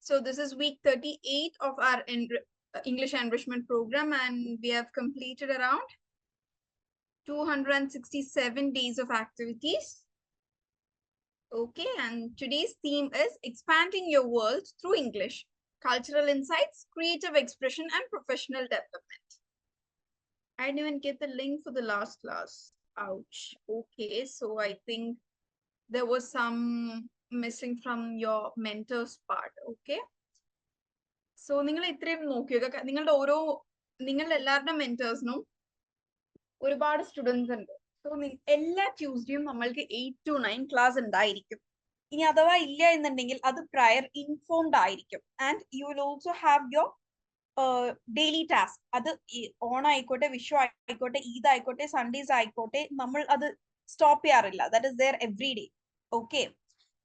So this is week 38 of our English enrichment program, and we have completed around 267 days of activities. Okay, and today's theme is expanding your world through English, cultural insights, creative expression, and professional development. I didn't even get the link for the last class. Ouch. Okay, so I think there was some missing from your mentor's part. Okay. So നിങ്ങൾ ഇത്രയും നോക്കിയോ നിങ്ങളുടെ എല്ലാവരുടെ മെന്റേഴ്സിനും ഒരുപാട് students ഉണ്ട്. So എല്ലാ ട്യൂസ്ഡേയും നമ്മൾക്ക് 8 to 9 class ഉണ്ടായിരിക്കും. ഇനി അഥവാ ഇല്ല എന്നുണ്ടെങ്കിൽ അത് പ്രയർ ഇൻഫോംഡ് ആയിരിക്കും. And you will also have your daily task. അത് ഓൺ ആയിക്കോട്ടെ, വിഷു ആയിക്കോട്ടെ, ഈദ് ആയിക്കോട്ടെ, സൺഡേസ് ആയിക്കോട്ടെ, നമ്മൾ അത് സ്റ്റോപ്പ് ചെയ്യാറില്ല. That is there every day. Okay,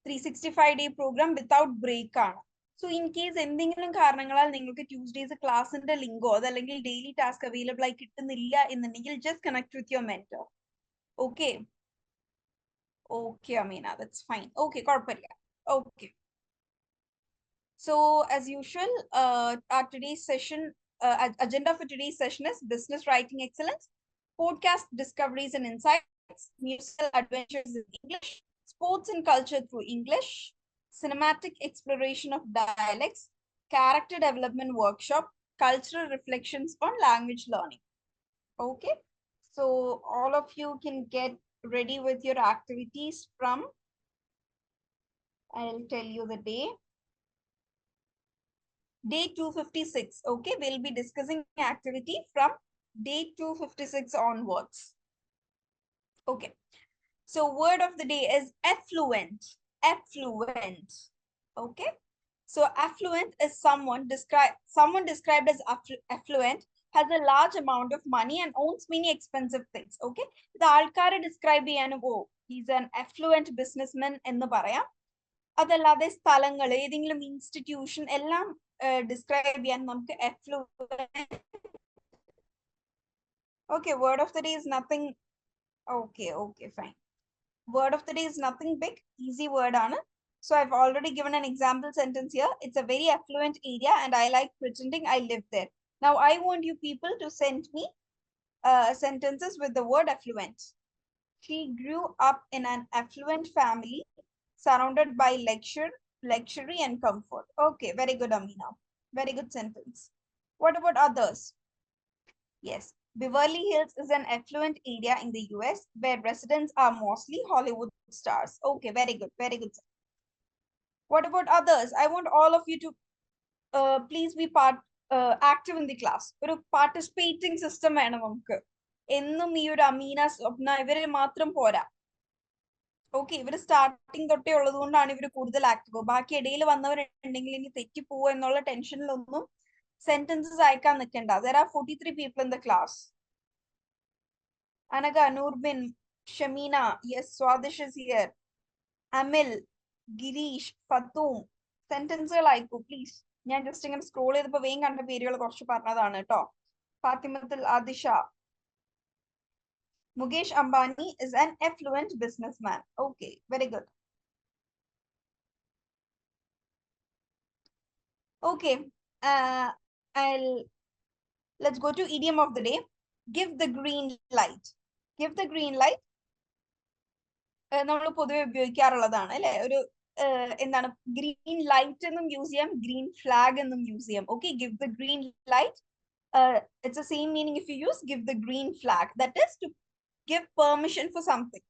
365 day program without break ആണ്. സോ ഇൻ കേസ് എന്തെങ്കിലും കാരണങ്ങളാൽ നിങ്ങൾക്ക് ട്യൂസ്ഡേസ് ക്ലാസിന്റെ ലിങ്കോ അതല്ലെങ്കിൽ ഡെയിലി ടാസ്ക് അവൈലബിൾ ആയി കിട്ടുന്നില്ല എന്നുണ്ടെങ്കിൽ just connect with your mentor. Okay okay Ameena, that's fine. Okay, കുഴപ്പമില്ല. Okay, so as usual, our today's session agenda for today's session is business writing excellence, podcast discoveries and insights, musical adventures in English, sports and culture through English, cinematic exploration of dialects, character development workshop, cultural reflections on language learning. Okay, so all of you can get ready with your activities from, I'll tell you the day. Day 256. Okay, we'll be discussing activity from day 256 onwards. Okay, so word of the day is affluent. Affluent. Okay, so affluent is someone described as affluent, has a large amount of money and owns many expensive things. Okay, the ആൾക്കാരെ describe ചെയ്യാനോ he's an affluent businessman എന്ന് പറയാം. അതല്ലാതെ സ്ഥലങ്ങൾ, ഏതെങ്കിലും institution എല്ലാം describe ചെയ്യാൻ നമുക്ക് affluent. Okay, word of the day is nothing. Okay, fine. Word of the day is nothing big, easy word ആണ്. So I've already given an example sentence here. It's a very affluent area and I like pretending I live there. Now I want you people to send me sentences with the word affluent. She grew up in an affluent family surrounded by luxury and comfort. Okay, very good, Amina. Very good sentence. What about others? Yes, Beverly Hills is an affluent area in the US where residents are mostly Hollywood stars. Okay, very good, very good. What about others? I want all of you to please be active in the class. ഒരു participating system വേണം നമുക്ക്. എന്നും ഈ ഒരു അമീന, സ്വപ്ന ഇവരെ മാത്രം പോരാ. Okay, ഇവര് സ്റ്റാർട്ടിങ് തൊട്ടേ ഉള്ളത് കൊണ്ടാണ് ഇവര് കൂടുതൽ ആക്റ്റീവ്. ബാക്കി ഇടയിൽ വന്നവരുണ്ടെങ്കിൽ ഇനി തെറ്റിപ്പോവോ എന്നുള്ള ടെൻഷനിലൊന്നും sentences അയക്കാൻ നിൽക്കണ്ട. There are 43 people in the class. Anaga, Nurbin, Shamina, yes, Swadish is here. Amil, Girish, Fatum. Sentences അയക്കൂ please. ഞാൻ ജസ്റ്റ് ഇങ്ങനെ സ്ക്രോൾ ചെയ്തപ്പോൾ വേഗം കണ്ട പേരുകൾ കുറച്ച് പറഞ്ഞതാണ് കേട്ടോ. Fathimathul Adisha. Mukesh Ambani is an affluent businessman. Okay, very good. Okay, let's go to idiom of the day. Give the green light. Give the green light. നമ്മൾ പൊതുവെ ഉപയോഗിക്കാറുള്ളതാണ് അല്ലെ. ഒരു എന്താണ്, ഗ്രീൻ ലൈറ്റ് എന്നും യൂസ് ചെയ്യാം, ഗ്രീൻ ഫ്ലാഗ് എന്നും യൂസ് ചെയ്യാം. Okay, give the green light. It's the same meaning if you use give the green flag. That is to give permission for something.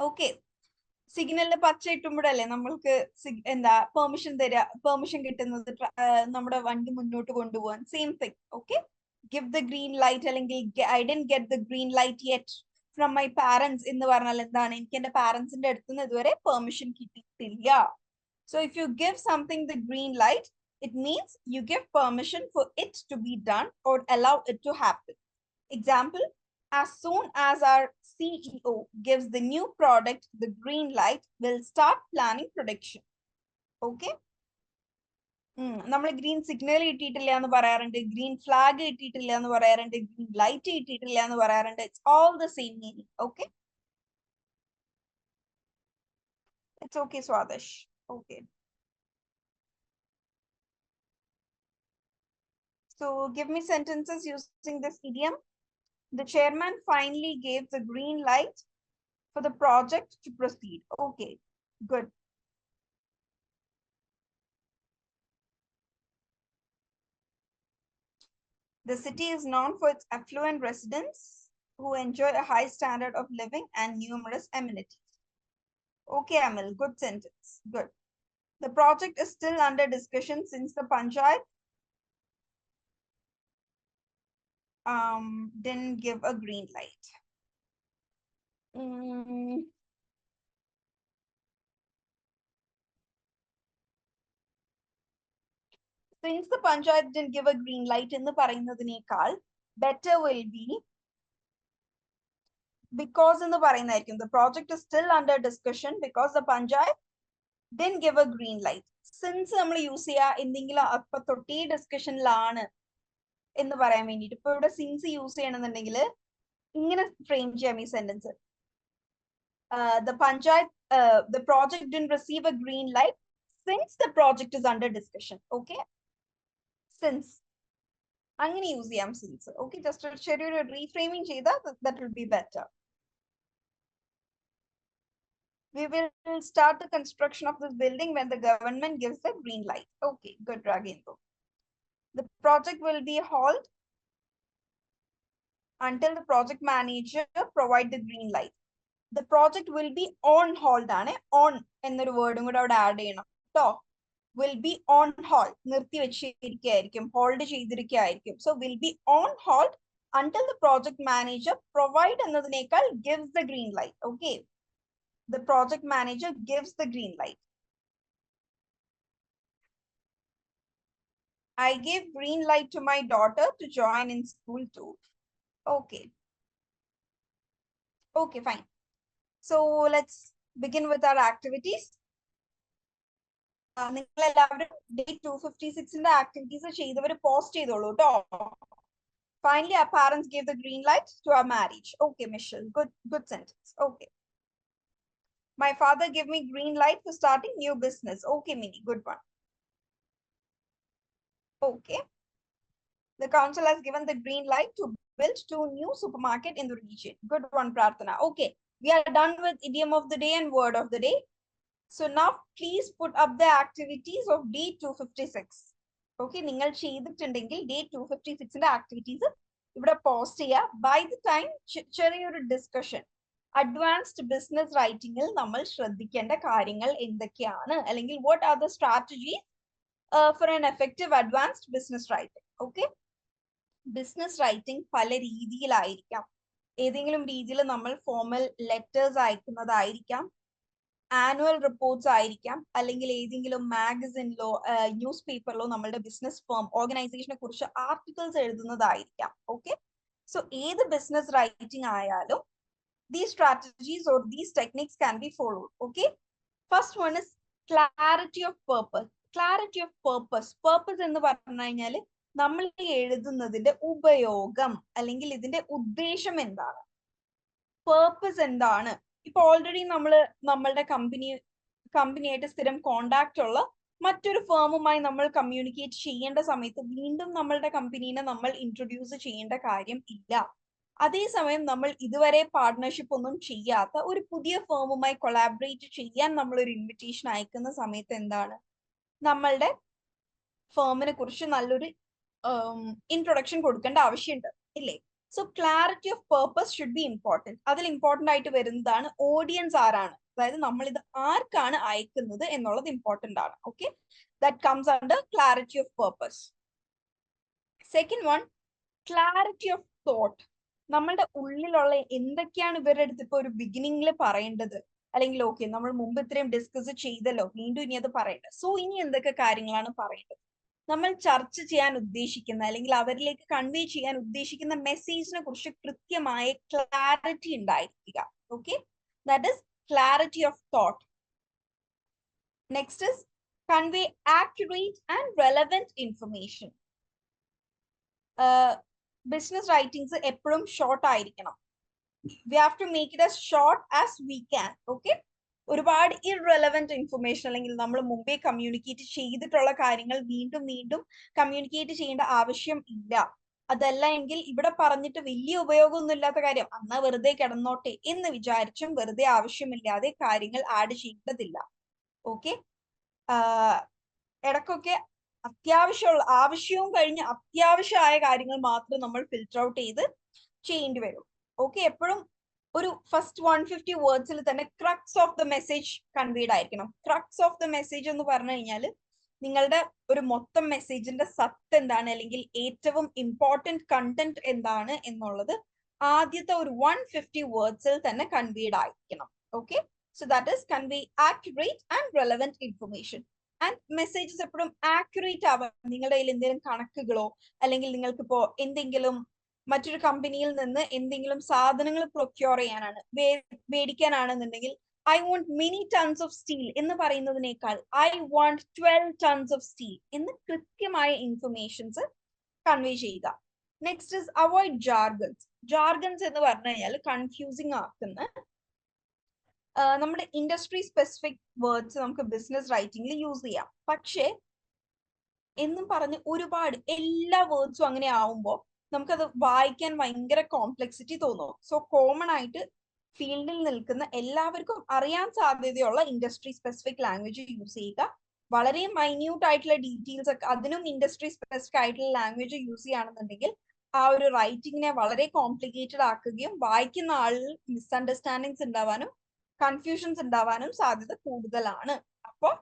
Okay, സിഗ്നലിൽ പച്ച ഇട്ടുമ്പോഴല്ലേ നമ്മൾക്ക് എന്താ പെർമിഷൻ കിട്ടുന്നത് നമ്മുടെ വണ്ടി മുന്നോട്ട് കൊണ്ടുപോകാൻ. Same thing. Okay, give the green light അല്ലെങ്കിൽ I didn't get the green light yet from my parents എന്ന് പറഞ്ഞാൽ എന്താണ്, എനിക്ക് എന്റെ പാരന്റ്സിന്റെ അടുത്ത് നിന്ന് ഇതുവരെ പെർമിഷൻ കിട്ടിയിട്ടില്ല. So if you give something the green light, it means you give permission for it to be done or allow it to happen. Example, as soon as our CEO gives the new product the green light, we'll start planning production. Okay, നമ്മൾ green signal കിട്ടിയിട്ടില്ല എന്ന് പറയാറുണ്ട്, green flag കിട്ടിയിട്ടില്ല എന്ന് പറയാറുണ്ട്, green light കിട്ടിയിട്ടില്ല എന്ന് പറയാറുണ്ട്. It's all the same meaning. Okay, it's okay Swadish. Okay, So give me sentences using this idiom. The chairman finally gave the green light for the project to proceed. Okay, good. The city is known for its affluent residents who enjoy a high standard of living and numerous amenities. Okay, Amil, good sentence. Good. The project is still under discussion since the Panchayat didn't give a green light. Since the Panchayat didn't give a green light in the പറയുന്നതിനേക്കാൾ better will be because in the project is still under discussion because the Panchayat didn't give a green light. Since നമ്മൾ use ചെയ്യുക എന്തെങ്കിലും അപ്പൊ തൊട്ടേ ഡിസ്കഷനിലാണ് എന്ന് പറയാൻ വേണ്ടിയിട്ട് ഇപ്പൊ ഇവിടെ സിൻസ് യൂസ് ചെയ്യണമെന്നുണ്ടെങ്കിൽ ഇങ്ങനെ ഫ്രെയിം ചെയ്യാം ഈ sentence. The Panchayat, the project didn't receive a green light since the project is under discussion. Okay, since അങ്ങനെ യൂസ് ചെയ്യാം സിൻസ്. Okay, just ചെറിയൊരു റീഫ്രെയിമിംഗ് ചെയ്താൽ that will be better. We will start the construction of this building when the government gives the green light. Okay, good, Ragendra. The project will be halted until the project manager provide the green light. The project will be on hold. On എന്നൊരു വേർഡും കൂടെ അവിടെ add ചെയ്യണം കേട്ടോ. Will be on hold. നിർത്തി വെച്ചിരിക്കുകയായിരിക്കും, hold ചെയ്തിരിക്കുകയായിരിക്കും. So will be on hold until the project manager provide എന്നതിനേക്കാൾ gives the green light. Okay. The project manager gives the green light. I gave green light to my daughter to join in school too. Okay. Okay, fine. So let's begin with our activities. നിങ്ങൾ എല്ലാവരും day 256 activities ചെയ്തവർ post ചെയ്തോളൂ കേട്ടോ. Finally, our parents gave the green light to our marriage. Okay, Michelle. Good sentence. Okay. My father gave me green light for starting new business. Okay, Mini. Good one. Okay. The council has given the green light to build 2 new supermarkets in the region. Good one, Prarthana. Okay. We are done with idiom of the day and word of the day. So now please put up the activities of day 256. Okay, നിങ്ങൾ ചെയ്തിട്ടുണ്ടെങ്കിൽ day 256 activities ഇവിടെ post ചെയ്യുക. By the time ചെറിയൊരു discussion advanced business റൈറ്റിംഗിൽ നമ്മൾ ശ്രദ്ധിക്കേണ്ട കാര്യങ്ങൾ എന്തൊക്കെയാണ്, അല്ലെങ്കിൽ what are the strategies for an effective advanced business writing. Okay, business writing പല രീതിയിലായിരിക്കാം. ഏതെങ്കിലും രീതിയിൽ നമ്മൾ ഫോർമൽ ലെറ്റേഴ്സ് അയക്കുന്നതായിരിക്കാം, ആനുവൽ റിപ്പോർട്ട്സ് ആയിരിക്കാം, അല്ലെങ്കിൽ ഏതെങ്കിലും മാഗസിനിലോ ന്യൂസ് പേപ്പറിലോ നമ്മളുടെ ബിസിനസ് ഫേം ഓർഗനൈസേഷനെ കുറിച്ച് ആർട്ടിക്കിൾസ് എഴുതുന്നതായിരിക്കാം. ഓക്കെ, സോ ഏത് ബിസിനസ് റൈറ്റിംഗ് ആയാലും these strategies or these techniques can be followed. Okay, first one is clarity of purpose. Clarity of purpose. Purpose എന്ന് പറഞ്ഞു കഴിഞ്ഞാൽ നമ്മൾ എഴുതുന്നതിന്റെ ഉപയോഗം അല്ലെങ്കിൽ ഇതിന്റെ ഉദ്ദേശം എന്താണ്, പേർപ്പസ് എന്താണ്. ഇപ്പൊ ഓൾറെഡി നമ്മളുടെ കമ്പനിയായിട്ട് സ്ഥിരം കോണ്ടാക്ട് ഉള്ള മറ്റൊരു ഫേമുമായി നമ്മൾ കമ്മ്യൂണിക്കേറ്റ് ചെയ്യേണ്ട സമയത്ത് വീണ്ടും നമ്മളുടെ കമ്പനീനെ നമ്മൾ ഇൻട്രൊഡ്യൂസ് ചെയ്യേണ്ട കാര്യം ഇല്ല. അതേസമയം നമ്മൾ ഇതുവരെ പാർട്ട്ണർഷിപ്പ് ഒന്നും ചെയ്യാത്ത ഒരു പുതിയ ഫേമുമായി കൊളാബറേറ്റ് ചെയ്യാൻ നമ്മൾ ഒരു ഇൻവിറ്റേഷൻ അയക്കുന്ന സമയത്ത് എന്താണ്, നമ്മളുടെ ഫേമിനെ കുറിച്ച് നല്ലൊരു ഇൻട്രൊഡക്ഷൻ കൊടുക്കേണ്ട ആവശ്യമുണ്ട് ഇല്ലേ. So clarity of purpose should be important. അതിൽ ഇമ്പോർട്ടൻ്റ് ആയിട്ട് വരുന്നതാണ് ഓഡിയൻസ് ആരാണ്, അതായത് നമ്മൾ ഇത് ആർക്കാണ് അയക്കുന്നത് എന്നുള്ളത് ഇമ്പോർട്ടൻ്റ് ആണ്. Okay, that comes under clarity of purpose. Second one, clarity of thought. നമ്മളുടെ ഉള്ളിലുള്ള എന്തൊക്കെയാണ് ഇവരുടെ അടുത്ത് ഇപ്പൊ ഒരു ബിഗിനിങ്ങിൽ പറയേണ്ടത്, അല്ലെങ്കിൽ ഓക്കെ നമ്മൾ മുമ്പ് ഇത്രയും ഡിസ്കസ് ചെയ്തല്ലോ, വീണ്ടും ഇനി അത് പറയേണ്ടത്. സോ ഇനി എന്തൊക്കെ കാര്യങ്ങളാണ് പറയേണ്ടത്, നമ്മൾ ചർച്ച ചെയ്യാൻ ഉദ്ദേശിക്കുന്ന അല്ലെങ്കിൽ അവരിലേക്ക് കൺവേ ചെയ്യാൻ ഉദ്ദേശിക്കുന്ന മെസ്സേജിനെ കുറിച്ച് കൃത്യമായ ക്ലാരിറ്റി ഉണ്ടായിരിക്കുക. Okay, that is clarity of thought. Next is convey accurate and relevant information. Business writings എപ്പോഴും ഷോർട്ട് ആയിരിക്കണം. We have to make it as short as we can. Okay, ഒരുപാട് ഇറെലവന്റ് ഇൻഫർമേഷൻ അല്ലെങ്കിൽ നമ്മൾ മുമ്പേ കമ്മ്യൂണിക്കേറ്റ് ചെയ്തിട്ടുള്ള കാര്യങ്ങൾ വീണ്ടും വീണ്ടും കമ്മ്യൂണിക്കേറ്റ് ചെയ്യേണ്ട ആവശ്യം ഇല്ല. അതല്ല എങ്കിൽ ഇവിടെ പറഞ്ഞിട്ട് വലിയ ഉപയോഗമൊന്നും ഇല്ലാത്ത കാര്യം അന്നാ വെറുതെ കിടന്നോട്ടെ എന്ന് വിചാരിച്ചും വെറുതെ ആവശ്യമില്ലാതെ കാര്യങ്ങൾ ആഡ് ചെയ്യേണ്ടതില്ല. ഓക്കെ, ഇടയ്ക്കൊക്കെ ആവശ്യവും കഴിഞ്ഞ് അത്യാവശ്യമായ കാര്യങ്ങൾ മാത്രം നമ്മൾ ഫിൽറ്റർ ഔട്ട് ചെയ്ത് ചെയ്യേണ്ടി വരും. ഓക്കെ, എപ്പോഴും ഒരു ഫസ്റ്റ് 150 വേർഡ്സിൽ തന്നെ ക്രക്സ് ഓഫ് ദ മെസ്സേജ് കൺവീഡ് ആയിരിക്കണം. ക്രക്സ് ഓഫ് ദ മെസ്സേജ് എന്ന് പറഞ്ഞു കഴിഞ്ഞാൽ നിങ്ങളുടെ ഒരു മൊത്തം മെസ്സേജിന്റെ സത്ത് എന്താണ് അല്ലെങ്കിൽ ഏറ്റവും ഇമ്പോർട്ടന്റ് കണ്ടന്റ് എന്താണ് എന്നുള്ളത് ആദ്യത്തെ ഒരു 150 വേർഡ്സിൽ തന്നെ കൺവീഡ് ആയിരിക്കണം. Okay, so that is convey accurate and relevant information. And messages എപ്പോഴും ആക്യുറേറ്റ് ആവാൻ നിങ്ങളുടെ കയ്യിൽ എന്തെങ്കിലും കണക്കുകളോ അല്ലെങ്കിൽ നിങ്ങൾക്കിപ്പോ എന്തെങ്കിലും മറ്റൊരു കമ്പനിയിൽ നിന്ന് എന്തെങ്കിലും സാധനങ്ങൾ പ്രൊക്യൂർ ചെയ്യാനാണ് മേടിക്കാനാണെന്നുണ്ടെങ്കിൽ I want many tons of steel എന്ന് പറയുന്നതിനേക്കാൾ I want 12 tons of steel എന്ന് കൃത്യമായ ഇൻഫർമേഷൻസ് കൺവേ ചെയ്യുക. Next is avoid jargons. Jargons എന്ന് പറഞ്ഞു കഴിഞ്ഞാൽ കൺഫ്യൂസിങ് ആക്കുന്ന നമ്മുടെ ഇൻഡസ്ട്രി സ്പെസിഫിക് വേർഡ്സ് നമുക്ക് ബിസിനസ് റൈറ്റിംഗിൽ യൂസ് ചെയ്യാം. പക്ഷേ എന്നും പറഞ്ഞ് ഒരുപാട് എല്ലാ വേർഡ്സും അങ്ങനെ ആവുമ്പോൾ നമുക്കത് വായിക്കാൻ ഭയങ്കര കോംപ്ലക്സിറ്റി തോന്നും. സോ കോമൺ ആയിട്ട് ഫീൽഡിൽ നിൽക്കുന്ന എല്ലാവർക്കും അറിയാൻ സാധ്യതയുള്ള ഇൻഡസ്ട്രി സ്പെസിഫിക് ലാംഗ്വേജ് യൂസ് ചെയ്യുക. വളരെ മൈന്യൂട്ട് ആയിട്ടുള്ള ഡീറ്റെയിൽസ് ഒക്കെ അതിനും ഇൻഡസ്ട്രി സ്പെസിഫിക് ആയിട്ടുള്ള ലാംഗ്വേജ് യൂസ് ചെയ്യുകയാണെന്നുണ്ടെങ്കിൽ ആ ഒരു റൈറ്റിങ്ങിനെ വളരെ കോംപ്ലിക്കേറ്റഡ് ആക്കുകയും വായിക്കുന്ന ആളിൽ മിസ്അണ്ടർസ്റ്റാൻഡിങ്സ് ഉണ്ടാവാനും കൺഫ്യൂഷൻസ് ഉണ്ടാവാനും സാധ്യത കൂടുതലാണ്. അപ്പോൾ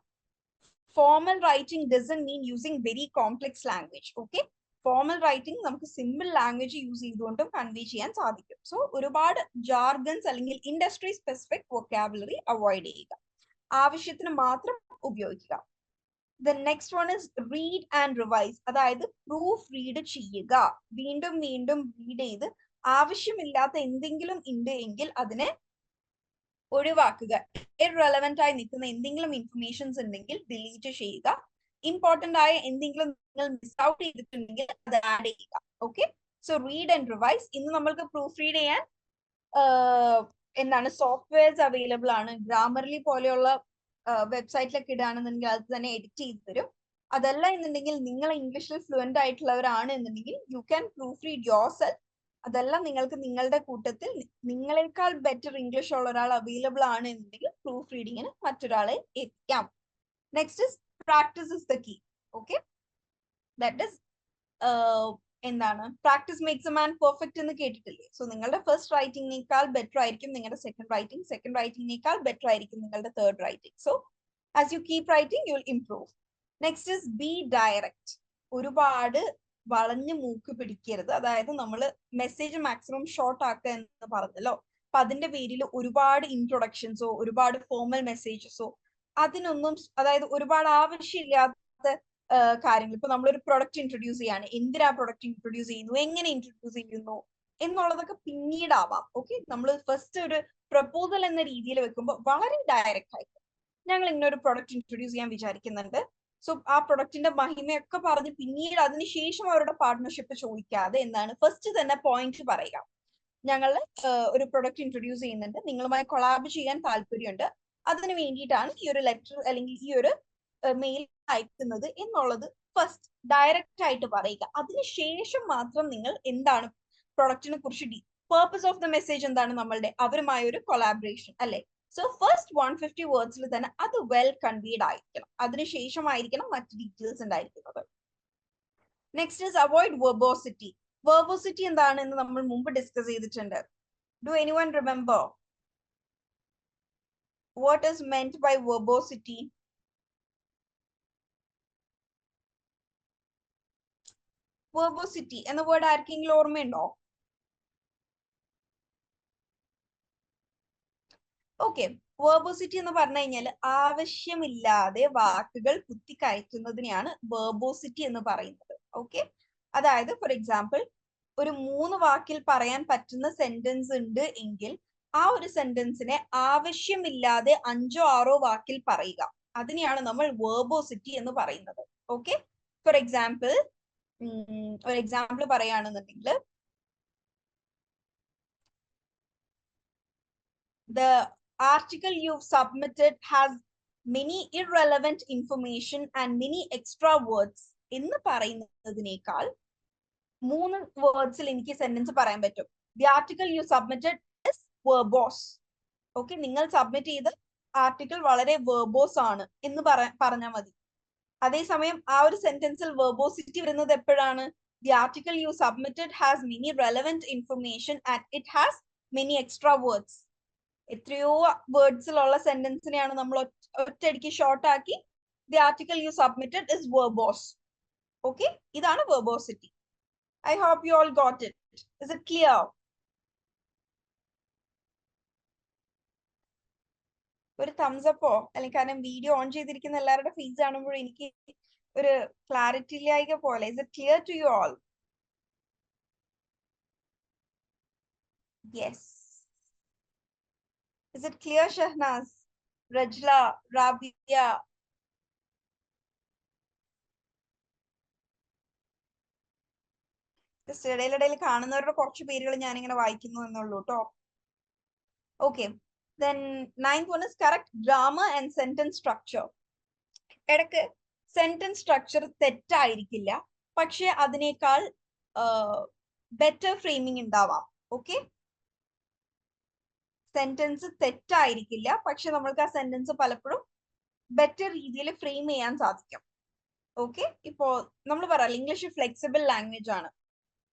formal writing doesn't mean using very complex language. Okay, formal writing നമുക്ക് സിമ്പിൾ ലാംഗ്വേജ് യൂസ് ചെയ്തുകൊണ്ടും കൺവേ ചെയ്യാൻ സാധിക്കും. സോ ഒരുപാട് ജാർഗൻസ് അല്ലെങ്കിൽ ഇൻഡസ്ട്രി സ്പെസിഫിക് വൊക്കാബുലറി അവോയ്ഡ് ചെയ്യുക, ആവശ്യത്തിന് മാത്രം ഉപയോഗിക്കുക. The next one is read and revise. അതായത് പ്രൂഫ് റീഡ് ചെയ്യുക, വീണ്ടും വീണ്ടും റീഡ് ചെയ്ത് ആവശ്യമില്ലാത്ത എന്തെങ്കിലും ഉണ്ട് എങ്കിൽ അതിനെ ഒഴിവാക്കുക. ഇറെലവന്റ് ആയി നിൽക്കുന്ന എന്തെങ്കിലും ഇൻഫർമേഷൻസ് ഉണ്ടെങ്കിൽ ഡിലീറ്റ് ചെയ്യുക. ഇമ്പോർട്ടന്റ് ആയ എന്തെങ്കിലും നിങ്ങൾ മിസ് ഔട്ട് ചെയ്തിട്ടുണ്ടെങ്കിൽ അത് ആഡ് ചെയ്യുക. Okay, so read and revise. ഇന്ന് നമ്മൾക്ക് പ്രൂഫ് റീഡ് ചെയ്യാൻ എന്താണ് സോഫ്റ്റ്വെയർസ് അവൈലബിൾ ആണ്. ഗ്രാമർലി പോലെയുള്ള വെബ്സൈറ്റിലൊക്കെ ഇടുകയാണെന്നുണ്ടെങ്കിൽ അത് തന്നെ എഡിറ്റ് ചെയ്ത് തരും. അതല്ല എന്നുണ്ടെങ്കിൽ നിങ്ങൾ ഇംഗ്ലീഷിൽ ഫ്ലുവന്റ് ആയിട്ടുള്ളവരാണ് എന്നുണ്ടെങ്കിൽ you can proof read your self. അതല്ല നിങ്ങൾക്ക് നിങ്ങളുടെ കൂട്ടത്തിൽ നിങ്ങളെക്കാൾ ബെറ്റർ ഇംഗ്ലീഷ് ഉള്ള ഒരാൾ അവൈലബിൾ ആണ് എന്നുണ്ടെങ്കിൽ പ്രൂഫ് റീഡിങ്ങിന് മറ്റൊരാളെ എത്തിക്കാം. Next is practice is the key. Okay, that is എന്താണ് practice makes a man perfect എന്ന് കേട്ടിട്ടില്ലേ? സോ നിങ്ങളുടെ ഫസ്റ്റ് റൈറ്റിംഗിനേക്കാൾ ബെറ്റർ ആയിരിക്കും നിങ്ങളുടെ സെക്കൻഡ് റൈറ്റിംഗിനേക്കാൾ ബെറ്റർ ആയിരിക്കും നിങ്ങളുടെ third writing. So as you keep writing you will improve. Next is B direct. ഒരുപാട് വളഞ്ഞു മൂക്ക് പിടിക്കരുത്. അതായത് നമ്മൾ മെസ്സേജ് മാക്സിമം ഷോർട്ട് ആക്കുക എന്ന് പറഞ്ഞല്ലോ. അപ്പൊ അതിന്റെ പേരിൽ ഒരുപാട് ഇൻട്രൊഡക്ഷൻസോ ഒരുപാട് ഫോർമൽ മെസ്സേജസോ അതിനൊന്നും, അതായത് ഒരുപാട് ആവശ്യമില്ലാത്ത കാര്യങ്ങൾ. ഇപ്പൊ നമ്മളൊരു പ്രൊഡക്റ്റ് ഇൻട്രൊഡ്യൂസ് ചെയ്യാണ്, എന്തിനാ പ്രൊഡക്റ്റ് ഇൻട്രൊഡ്യൂസ് ചെയ്യുന്നു, എങ്ങനെ ഇൻട്രൊഡ്യൂസ് ചെയ്യുന്നു എന്നുള്ളതൊക്കെ പിന്നീടാവാം. ഓക്കെ, നമ്മൾ ഫസ്റ്റ് ഒരു പ്രപ്പോസൽ എന്ന രീതിയിൽ വെക്കുമ്പോൾ വളരെ ഡയറക്റ്റ് ആയിട്ട് ഞങ്ങൾ ഇങ്ങനെ ഒരു പ്രൊഡക്റ്റ് ഇൻട്രൊഡ്യൂസ് ചെയ്യാൻ വിചാരിക്കുന്നുണ്ട്. സോ ആ പ്രൊഡക്റ്റിന്റെ മഹിമയൊക്കെ പറഞ്ഞ് പിന്നീട് അതിനുശേഷം അവരുടെ പാർട്ട്ണർഷിപ്പ് ചോദിക്കാതെ എന്താണ് ഫസ്റ്റ് തന്നെ പോയിന്റ് പറയുക. ഞങ്ങൾ ഒരു പ്രൊഡക്റ്റ് ഇൻട്രൊഡ്യൂസ് ചെയ്യുന്നുണ്ട്, നിങ്ങളുമായി കൊളാബ് ചെയ്യാൻ താല്പര്യമുണ്ട്, അതിന് വേണ്ടിയിട്ടാണ് ഈ ഒരു ലെറ്റർ അല്ലെങ്കിൽ ഈ ഒരു മെയിൽ അയക്കുന്നത് എന്നുള്ളത് ഫസ്റ്റ് ഡയറക്റ്റ് ആയിട്ട് പറയുക. അതിനുശേഷം മാത്രം നിങ്ങൾ എന്താണ് പ്രൊഡക്റ്റിനെ കുറിച്ച് പേർപ്പസ് ഓഫ് ദ മെസ്സേജ് എന്താണ്, നമ്മളുടെ അവരുമായ ഒരു കൊളാബറേഷൻ അല്ലെ. സോ ഫസ്റ്റ് 150 വേർഡ്സിൽ തന്നെ അത് വെൽ കൺവീഡ് ആയിരിക്കണം, അതിനുശേഷമായിരിക്കണം മറ്റു ഡീറ്റെയിൽസ് ഉണ്ടായിരിക്കുന്നത്. Next is avoid verbosity. Verbosity എന്താണെന്ന് നമ്മൾ മുമ്പ് ഡിസ്കസ് ചെയ്തിട്ടുണ്ട്. Do anyone remember what is meant by verbosity? Verbosity എന്ന വേർഡ് ആർക്കെങ്കിലും ഓർമ്മയുണ്ടോ? ഓക്കെ, വെർബോസിറ്റി എന്ന് പറഞ്ഞു കഴിഞ്ഞാൽ ആവശ്യമില്ലാതെ വാക്കുകൾ കുത്തിക്കയറ്റുന്നതിനെയാണ് വെർബോസിറ്റി എന്ന് പറയുന്നത്. ഓക്കെ, അതായത് ഫോർ എക്സാമ്പിൾ ഒരു 3 വാക്കിൽ പറയാൻ പറ്റുന്ന സെന്റൻസ് ഉണ്ട് എങ്കിൽ ആ ഒരു സെന്റൻസിനെ ആവശ്യമില്ലാതെ 5ഓ 6ഓ വാക്കിൽ പറയുക, അതിനെയാണ് നമ്മൾ വെർബോസിറ്റി എന്ന് പറയുന്നത്. ഓക്കെ, ഫോർ എക്സാമ്പിൾ ഒരു എക്സാമ്പിൾ പറയുകയാണെന്നുണ്ടെങ്കിൽ the article you've submitted has many irrelevant information and many extra words എന്ന് പറയുന്നതിനേക്കാൾ മൂന്ന് വേർഡ്സിൽ എനിക്ക് സെന്റൻസ് പറയാൻ പറ്റും. The article you submitted is verbose. Okay, നിങ്ങൾ സബ്മിറ്റ് ചെയ്ത ആർട്ടിക്കിൾ വളരെ വെർബോസ് ആണ് എന്ന് പറഞ്ഞാൽ മതി. അതേസമയം ആ ഒരു സെന്റൻസിൽ വെർബോസിറ്റി വരുന്നത് എപ്പോഴാണ്? The article you submitted has many relevant information and it has many extra words. എത്രയോ വേർഡ്സിലുള്ള സെന്റൻസിനെയാണ് നമ്മൾ ഒറ്റയടിക്ക് ഷോർട്ട് ആക്കി the article you submitted is verbose. Okay, ഇതാണ് verbosity. I hope you all got it. Is it clear? ഒരു thumbs up ഓ, അല്ലെങ്കിൽ കാരണം വീഡിയോ ഓൺ ചെയ്തിരിക്കുന്ന എല്ലാവരുടെ ഫേസ് കാണുമ്പോൾ എനിക്ക് ഒരു ക്ലാരിറ്റി ഇല്ലായ്ക പോലെ. Is it clear to you all? Yes. Is it clear, Shahnaz, Rajla, Rabia? ഇടയിലിടയിൽ കാണുന്നവരുടെ കുറച്ച് പേരുകൾ ഞാൻ ഇങ്ങനെ വായിക്കുന്നു എന്നുള്ളൂ കേട്ടോ. Okay, then ninth one is correct grammar and sentence structure. ഇടയ്ക്ക് സെന്റൻസ് സ്ട്രക്ചർ തെറ്റായിരിക്കില്ല, പക്ഷെ അതിനേക്കാൾ ബെറ്റർ ഫ്രെയിമിംഗ് ഉണ്ടാവാം. ഓക്കെ, സെന്റൻസ് തെറ്റായിരിക്കില്ല, പക്ഷെ നമ്മൾക്ക് ആ സെന്റൻസ് പലപ്പോഴും ബെറ്റർ രീതിയിൽ ഫ്രെയിം ചെയ്യാൻ സാധിക്കും. ഓക്കെ, ഇപ്പോ നമ്മൾ പറയാം ഇംഗ്ലീഷ് ഫ്ലെക്സിബിൾ ലാംഗ്വേജ് ആണ്.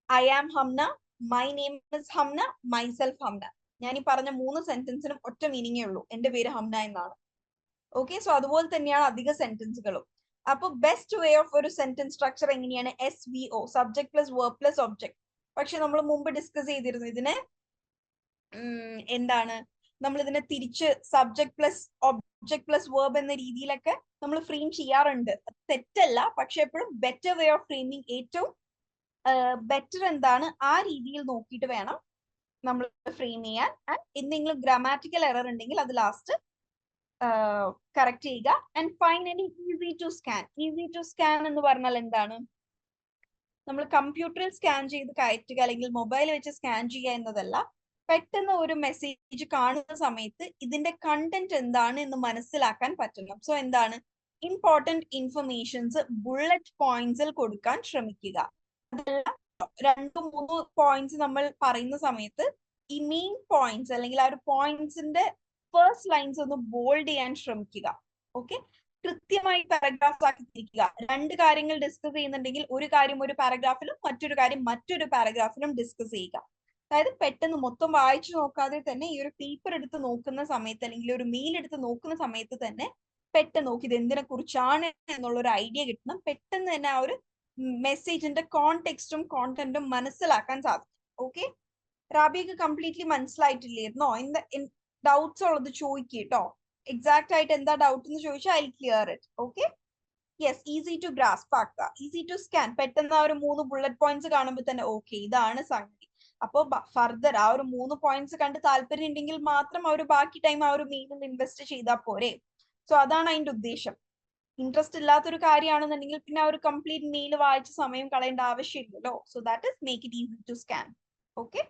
I am Hamna, my name is Hamna, myself Hamna. ഞാൻ ഈ പറഞ്ഞ മൂന്ന് സെന്റൻസിനും ഒറ്റ മീനിങ്ങേ ഉള്ളൂ, എന്റെ പേര് ഹംന എന്നാണ്. ഓക്കെ, സോ അതുപോലെ തന്നെയാണ് അധിക സെന്റൻസുകളും. അപ്പൊ ബെസ്റ്റ് വേ ഓഫ് ഒരു സെന്റൻസ് സ്ട്രക്ചർ എങ്ങനെയാണ്? SVO, subject plus verb plus object. പക്ഷെ നമ്മൾ മുമ്പ് ഡിസ്കസ് ചെയ്തിരുന്നു ഇതിനെ എന്താണ്, നമ്മൾ ഇതിനെ തിരിച്ച് subject plus object plus verb എന്ന രീതിയിലൊക്കെ നമ്മൾ ഫ്രെയിം ചെയ്യാറുണ്ട്. തെറ്റല്ല, പക്ഷെ എപ്പോഴും ബെറ്റർ വേ ഓഫ് ഫ്രെയിമിങ്, ഏറ്റവും ബെറ്റർ എന്താണ് ആ രീതിയിൽ നോക്കിയിട്ട് വേണം നമ്മൾ ഫ്രെയിം ചെയ്യാൻ. എന്തെങ്കിലും ഗ്രാമാറ്റിക്കൽ എറർ ഉണ്ടെങ്കിൽ അത് ലാസ്റ്റ് കറക്റ്റ് ചെയ്യുക. And finally easy to scan. Easy to scan എന്ന് പറഞ്ഞാൽ എന്താണ്? നമ്മൾ കമ്പ്യൂട്ടറിൽ സ്കാൻ ചെയ്ത് കയറ്റുക അല്ലെങ്കിൽ മൊബൈൽ വെച്ച് സ്കാൻ ചെയ്യുക എന്നതല്ല. പെട്ടെന്ന് ഒരു മെസ്സേജ് കാണുന്ന സമയത്ത് ഇതിന്റെ കണ്ടന്റ് എന്താണ് എന്ന് മനസ്സിലാക്കാൻ പറ്റണം. സോ എന്താണ്, ഇമ്പോർട്ടന്റ് ഇൻഫർമേഷൻസ് ബുള്ളറ്റ് പോയിന്റ്സിൽ കൊടുക്കാൻ ശ്രമിക്കുക. അതല്ല, 2-3 പോയിന്റ്സ് നമ്മൾ പറയുന്ന സമയത്ത് ഈ മെയിൻ പോയിന്റ്സ് അല്ലെങ്കിൽ ആ ഒരു പോയിന്റ്സിന്റെ ഫസ്റ്റ് ലൈൻസ് ഒന്ന് ബോൾഡ് ചെയ്യാൻ ശ്രമിക്കുക. ഓക്കെ, കൃത്യമായി പാരഗ്രാഫ് ആക്കി തിരിക്കുക. 2 കാര്യങ്ങൾ ഡിസ്കസ് ചെയ്യുന്നുണ്ടെങ്കിൽ ഒരു കാര്യം ഒരു പാരഗ്രാഫിലും മറ്റൊരു കാര്യം മറ്റൊരു പാരഗ്രാഫിലും ഡിസ്കസ് ചെയ്യുക. അതായത് പെട്ടെന്ന് മൊത്തം വായിച്ചു നോക്കാതെ തന്നെ ഈ ഒരു പേപ്പർ എടുത്ത് നോക്കുന്ന സമയത്ത് അല്ലെങ്കിൽ ഒരു മെയിൽ എടുത്ത് നോക്കുന്ന സമയത്ത് തന്നെ പെട്ടെന്ന് നോക്കി ഇത് എന്തിനെ കുറിച്ചാണ് എന്നുള്ള ഒരു ഐഡിയ കിട്ടണം. പെട്ടെന്ന് തന്നെ ആ ഒരു മെസ്സേജിന്റെ കോണ്ടെക്സ്റ്റും കോണ്ടന്റും മനസ്സിലാക്കാൻ സാധിക്കും. ഓക്കെ, റാബിക്ക് കംപ്ലീറ്റ്ലി മനസ്സിലായിട്ടില്ലായിരുന്നോ? ഡൗട്ട്സ് ഉള്ളത് ചോദിക്കുക കേട്ടോ. എക്സാക്ട് ആയിട്ട് എന്താ ഡൗട്ട് എന്ന് ചോദിച്ചാൽ I clear it. Okay, yes, easy to grasp ആക്കുക, ഈസി ടു സ്കാൻ. പെട്ടെന്ന് ആ ഒരു 3 ബുള്ളറ്റ് പോയിന്റ്സ് കാണുമ്പോൾ തന്നെ ഓക്കെ ഇതാണ് സംഗതി. അപ്പോൾ ഫർദർ ആ ഒരു 3 പോയിന്റ്സ് കണ്ട് താല്പര്യം ഉണ്ടെങ്കിൽ മാത്രം ആ ഒരു ബാക്കി ടൈം ആ ഒരു മെയിലിൽ ഇൻവെസ്റ്റ് ചെയ്താൽ പോരെ. സോ അതാണ് അതിന്റെ ഉദ്ദേശം. ഇൻട്രസ്റ്റ് ഇല്ലാത്തൊരു കാര്യമാണെന്നുണ്ടെങ്കിൽ പിന്നെ ആ ഒരു കംപ്ലീറ്റ് മെയിൽ വായിച്ച സമയം കളയേണ്ട ആവശ്യമില്ലല്ലോ. So that is make it easy to scan. Okay,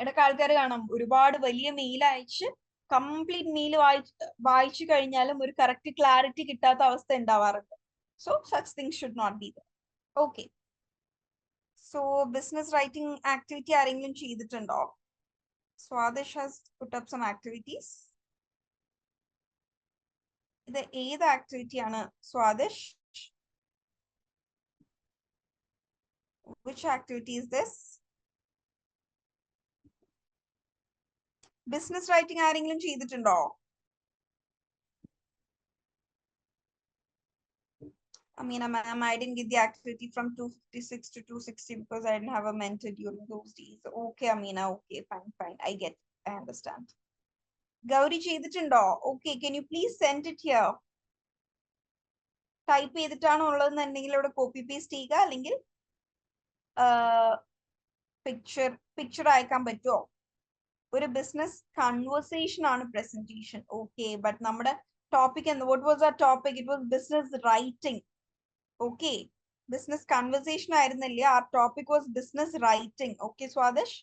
ഇടയ്ക്ക് ആൾക്കാർ കാണാം ഒരുപാട് വലിയ മെയിൽ അയച്ച് കംപ്ലീറ്റ് മെയിൽ വായിച്ചു കഴിഞ്ഞാലും ഒരു കറക്റ്റ് ക്ലാരിറ്റി കിട്ടാത്ത അവസ്ഥ ഉണ്ടാവാറുണ്ട്. So such things should not be there. Okay, so business writing activity ആരെങ്കിലും ചെയ്തിട്ടുണ്ടോ? Swadish has put up some activities. ഇത് ഏത് ആക്ടിവിറ്റിയാണ് Swadish? Which activity is this? Business writing ആരെങ്കിലും ചെയ്തിട്ടുണ്ടോ? Amina ma'am, I didn't get the activity from 256 to 260 because I didn't have a mentor during those days. Okay, Amina, okay, fine. I get, I understand. Gauri ചെയ്തിട്ടുണ്ടോ? Okay, can you please send it here? Type ചെയ്തിട്ടാണോ ഉള്ളതെന്നുണ്ടെങ്കിൽ ഇവിടെ copy paste ചെയ്യുക, അല്ലെങ്കിൽ picture അയക്കാൻ പറ്റുമോ? ഒരു business conversation ആണ് പ്രസന്റേഷൻ. ഓക്കെ, ബട്ട് നമ്മുടെ ടോപ്പിക് എന്ത്? വാട്ട് വാസ് ആ topic? It was business writing. Okay, business conversation ആയിരുന്നില്ലേ? ആ topic was business writing. Okay Swadish,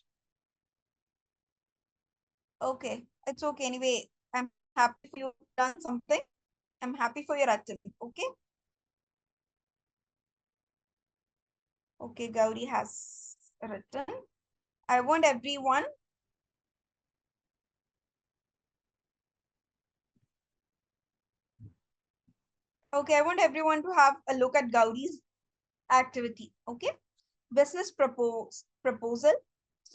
Okay, it's okay. Anyway, I'm happy for you done something. I'm happy for your attempt. Okay. Okay, Gauri has written. I want everyone. Okay, I want everyone to have a look at Gauri's activity. Okay. Business proposal.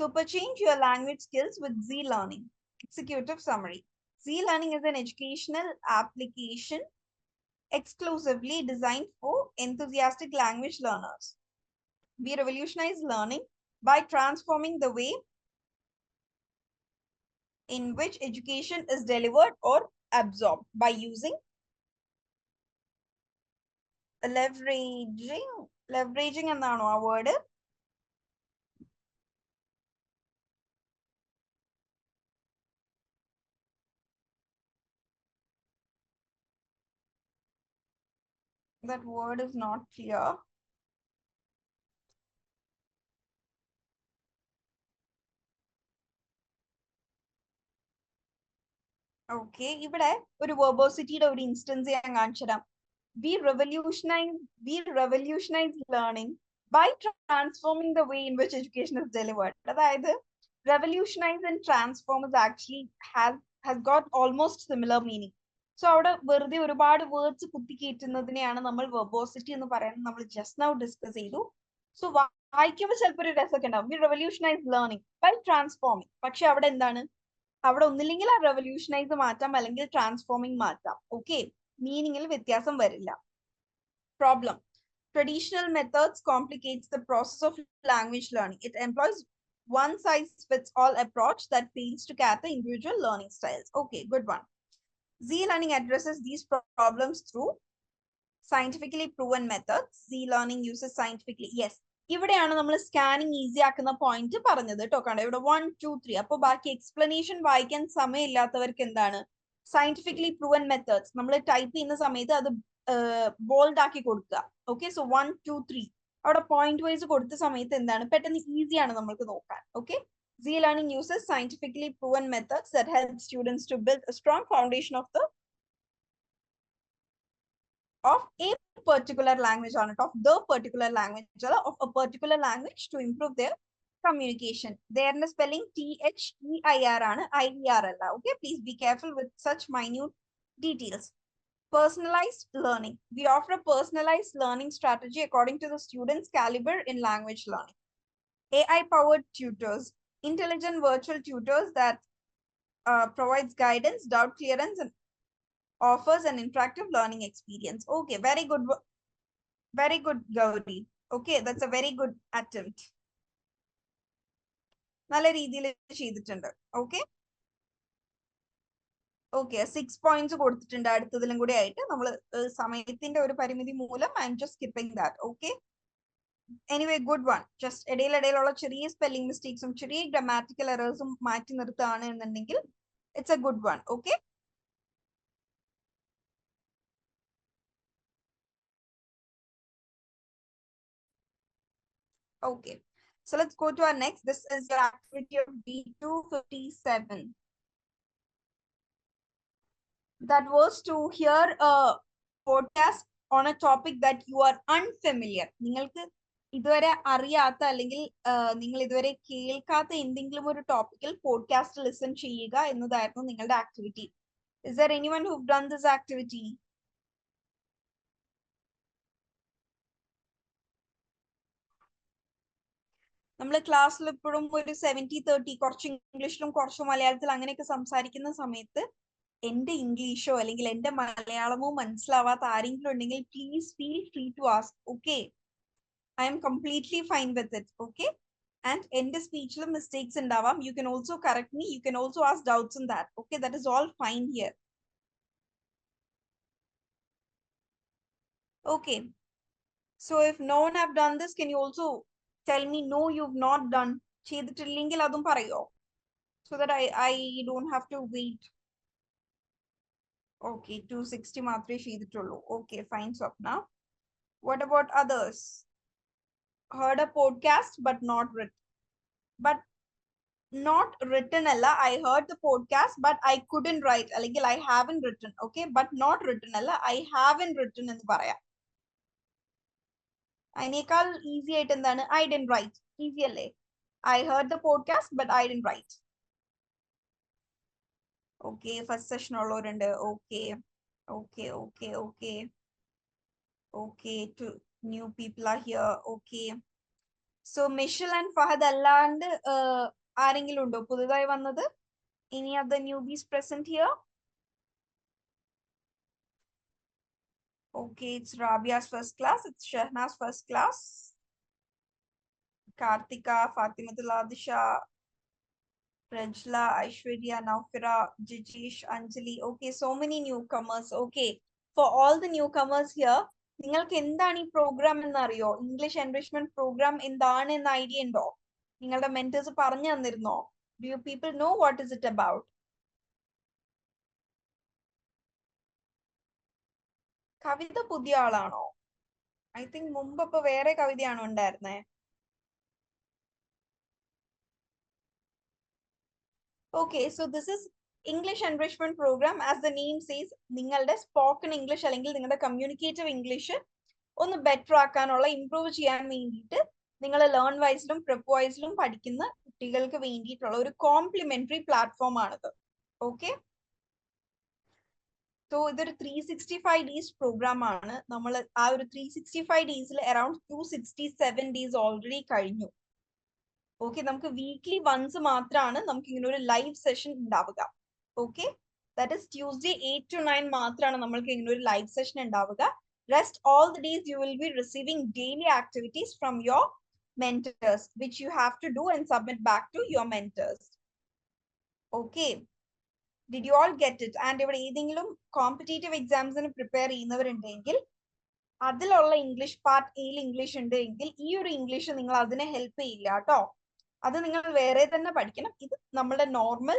Superchange your language skills with Z Learning. Executive summary. Z Learning is an educational application exclusively designed for enthusiastic language learners. We revolutionize learning by transforming the way in which education is delivered or absorbed by using leveraging എന്നാണോ ആ word? That word is not clear. Okay, ഇവിടെ ഒരു verbosity ഒരു instance ഞാൻ കാണിച്ചു തരാം. We revolutionize learning by transforming the way in which education is delivered. അതായത് revolutionize and transform is actually has got almost similar meaning. So അവിടെ വെറുതെ ഒരുപാട് വേർഡ്സ് കുത്തിക്കയറ്റുന്നതിനെയാണ് നമ്മൾ വെർബോസിറ്റി എന്ന് പറയുന്നത്. നമ്മൾ ജസ്റ്റ് നൗ ഡിസ്കസ് ചെയ്തു. സോ വായിക്കുമ്പോൾ ചിലപ്പോൾ ഒരു രസമൊക്കെ ഉണ്ടാവും. We revolutionise learning by transforming. പക്ഷെ അവിടെ എന്താണ്? അവിടെ ഒന്നില്ലെങ്കിൽ ആ റെവല്യൂഷനൈസ് മാറ്റാം അല്ലെങ്കിൽ ട്രാൻസ്ഫോമിംഗ് മാറ്റാം. ഓക്കെ, മീനിങ്ങിൽ വ്യത്യാസം വരില്ല. Problem. Traditional methods complicates the process of language learning. It employs one size fits all approach that fails to cater individual learning styles. Okay, good one. Z learning addresses these problems through scientifically proven methods. Z learning uses scientifically. Yes. ഇവിടെയാണ് നമ്മൾ scanning easy ആക്കുന്ന point പറഞ്ഞത് കേട്ടോ. കണ്ടോ ഇവിടെ 1, 2, 3. അപ്പൊ ബാക്കി explanation വായിക്കാൻ സമയമില്ലാത്തവർക്ക് എന്താണ് സയന്റിഫിക്കലി പ്രൂവൻ മെത്തേഡ്സ് നമ്മൾ ടൈപ്പ് ചെയ്യുന്ന സമയത്ത് അത് ബോൾഡ് ആക്കി കൊടുക്കുക. ഓക്കെ, സോ 1, 2, 3 അവിടെ പോയിന്റ് വൈസ് കൊടുത്ത സമയത്ത് എന്താണ് പെട്ടെന്ന് ഈസിയാണ് നമ്മൾക്ക് നോക്കാൻ. Okay, Z learning uses scientifically proven methods that help students to build a strong foundation of a particular language on it, of the particular language, of a particular language to improve their communication. There in the spelling THEIR ആണ്, IER അല്ല. Okay, please be careful with such minute details. Personalized learning. We offer a personalized learning strategy according to the student's caliber in language learning. AI-powered tutors, intelligent virtual tutors that provides guidance, doubt clearance, and offers an interactive learning experience. Okay, very good, Gauri. Okay, that's a very good attempt. നല്ല രീതിയിൽ ചെയ്തിട്ടുണ്ട്. Okay okay 6 points കൊടുത്തിട്ടുണ്ട്. അടുത്തതിലും കൂടി ആയിട്ട് നമ്മൾ സമയത്തിന്റെ ഒരു പരിമിതി മൂലം I am just skipping that. Okay, anyway good one. Just ഇടയിലുള്ള ചെറിയ സ്പെല്ലിംഗ് മിസ്റ്റേക്സും ചെറിയ ഗ്രാമാറ്റിക്കൽ എറേഴ്സും മാറ്റി നിർത്തുകയാണ് എന്നുണ്ടെങ്കിൽ it's A good one. Okay, okay, so let's go to our next. This is your activity of B257. That was to hear a podcast on a topic that you are unfamiliar. നിങ്ങൾക്ക് ഇതുവരെ അറിയാത്ത അല്ലെങ്കിൽ നിങ്ങൾ ഇതുവരെ കേൾക്കാത്ത എന്തെങ്കിലും ഒരു ടോപ്പിക്കിൽ പോഡ്കാസ്റ്റ് ലിസൺ ചെയ്യുക എന്നതായിരുന്നു നിങ്ങളുടെ activity. Is there anyone who've done this activity? നമ്മൾ ക്ലാസ്സിൽ ഇപ്പോഴും ഒരു 70-30 കുറച്ച് ഇംഗ്ലീഷിലും കുറച്ച് മലയാളത്തിലും അങ്ങനെയൊക്കെ സംസാരിക്കുന്ന സമയത്ത് എന്റെ ഇംഗ്ലീഷോ അല്ലെങ്കിൽ എന്റെ മലയാളമോ മനസ്സിലാവാത്ത ആരെങ്കിലും ഉണ്ടെങ്കിൽ please feel free to ask. Okay, I am completely fine with it. Okay, and എന്റെ സ്പീച്ചിലും മിസ്റ്റേക്സ് ഉണ്ടാവാം. You can also correct me, you can also ask doubts in that. Okay, that is all fine here. Okay, so if no one have done this, can you also tell me no you have not done? ചെയ്തിട്ടില്ലെങ്കിൽ അതും പറയോ, so that I don't have to wait. Okay, 260 മാത്രമേ ചെയ്തിട്ടുള്ളൂ. Okay, fine, Swapna. What about others? Heard a podcast but not written. But not written alla, I heard the podcast but I couldn't write, അല്ലെങ്കിൽ I haven't written. Okay, but not written alla, I haven't written എന്ന് പറയാം. അതിനേക്കാൾ easy ആയിട്ട് എന്താണ് I didn't write. Easy അല്ലേ? I heard the podcast but I didn't write. Okay, first session ഉള്ളവരുണ്ട്. Okay, okay, okay, okay. Okay, two new people are here. Okay. So Michelle and Fahad അല്ലാണ്ട് ആരെങ്കിലും ഉണ്ടോ പുതുതായി വന്നത്? Any other newbies present here? Okay, it's Rabia's first class. It's Shahna's first class. Kartika, Fatimatul Adisha, Rajla, Aishwarya, Naufira, Jijish, Anjali. Okay, so many newcomers. Okay, for all the newcomers here, നിങ്ങൾക്ക് എന്താണ് ഈ programme എന്നറിയോ? English enrichment programme എന്താണ് എന്ന idea ഉണ്ടോ? നിങ്ങളുടെ mentors പറഞ്ഞു തന്നിരുന്നോ? Do you people know what is it about? കവിത പുതിയ ആളാണോ? ഐ തിങ്ക് മുമ്പ് ഇപ്പൊ വേറെ കവിതയാണോ ഉണ്ടായിരുന്നേ? Okay, so this is English enrichment program. As the name says, നിങ്ങളുടെ സ്പോക്കൺ ഇംഗ്ലീഷ് അല്ലെങ്കിൽ നിങ്ങളുടെ കമ്മ്യൂണിക്കേറ്റീവ് ഇംഗ്ലീഷ് ഒന്ന് ബെറ്റർ ആക്കാനുള്ള ഇംപ്രൂവ് ചെയ്യാൻ വേണ്ടിയിട്ട് നിങ്ങൾ ലേൺ വൈസിലും പ്രിപ്പ് വൈസിലും പഠിക്കുന്ന കുട്ടികൾക്ക് വേണ്ടിയിട്ടുള്ള ഒരു കോംപ്ലിമെന്ററി പ്ലാറ്റ്ഫോം ആണിത്. ഓക്കെ, സോ ഇതൊരു 365 ഡേയ്സ് പ്രോഗ്രാം ആണ്. നമ്മൾ ആ ഒരു 365 ഡേയ്സിൽ അറൌണ്ട് 267 ഡേയ്സ് ഓൾറെഡി കഴിഞ്ഞു. ഓക്കെ, നമുക്ക് വീക്ക്ലി വൺസ് മാത്രമാണ് നമുക്ക് ഇങ്ങനെ ഒരു ലൈവ് സെഷൻ ഉണ്ടാവുക. Okay, that is Tuesday 8 to 9 മാത്രമാണ് നമ്മൾക്ക് ഇങ്ങനെ ഒരു ലൈവ് സെഷൻ ഉണ്ടാവുക. Rest all the days you will be receiving daily activities from your mentors, which you have to do and submit back to your mentors. Okay, did you all get it? And ഇവിടെ ഏതെങ്കിലും competitive എക്സാംസിന് prepare ചെയ്യുന്നവരുണ്ടെങ്കിൽ അതിലുള്ള English part എയിൽ English ഉണ്ട് എങ്കിൽ ഈ ഒരു English നിങ്ങൾ അതിനെ ഹെൽപ്പ് ചെയ്യില്ല കേട്ടോ. അത് നിങ്ങൾ വേറെ തന്നെ പഠിക്കണം. ഇത് നമ്മുടെ normal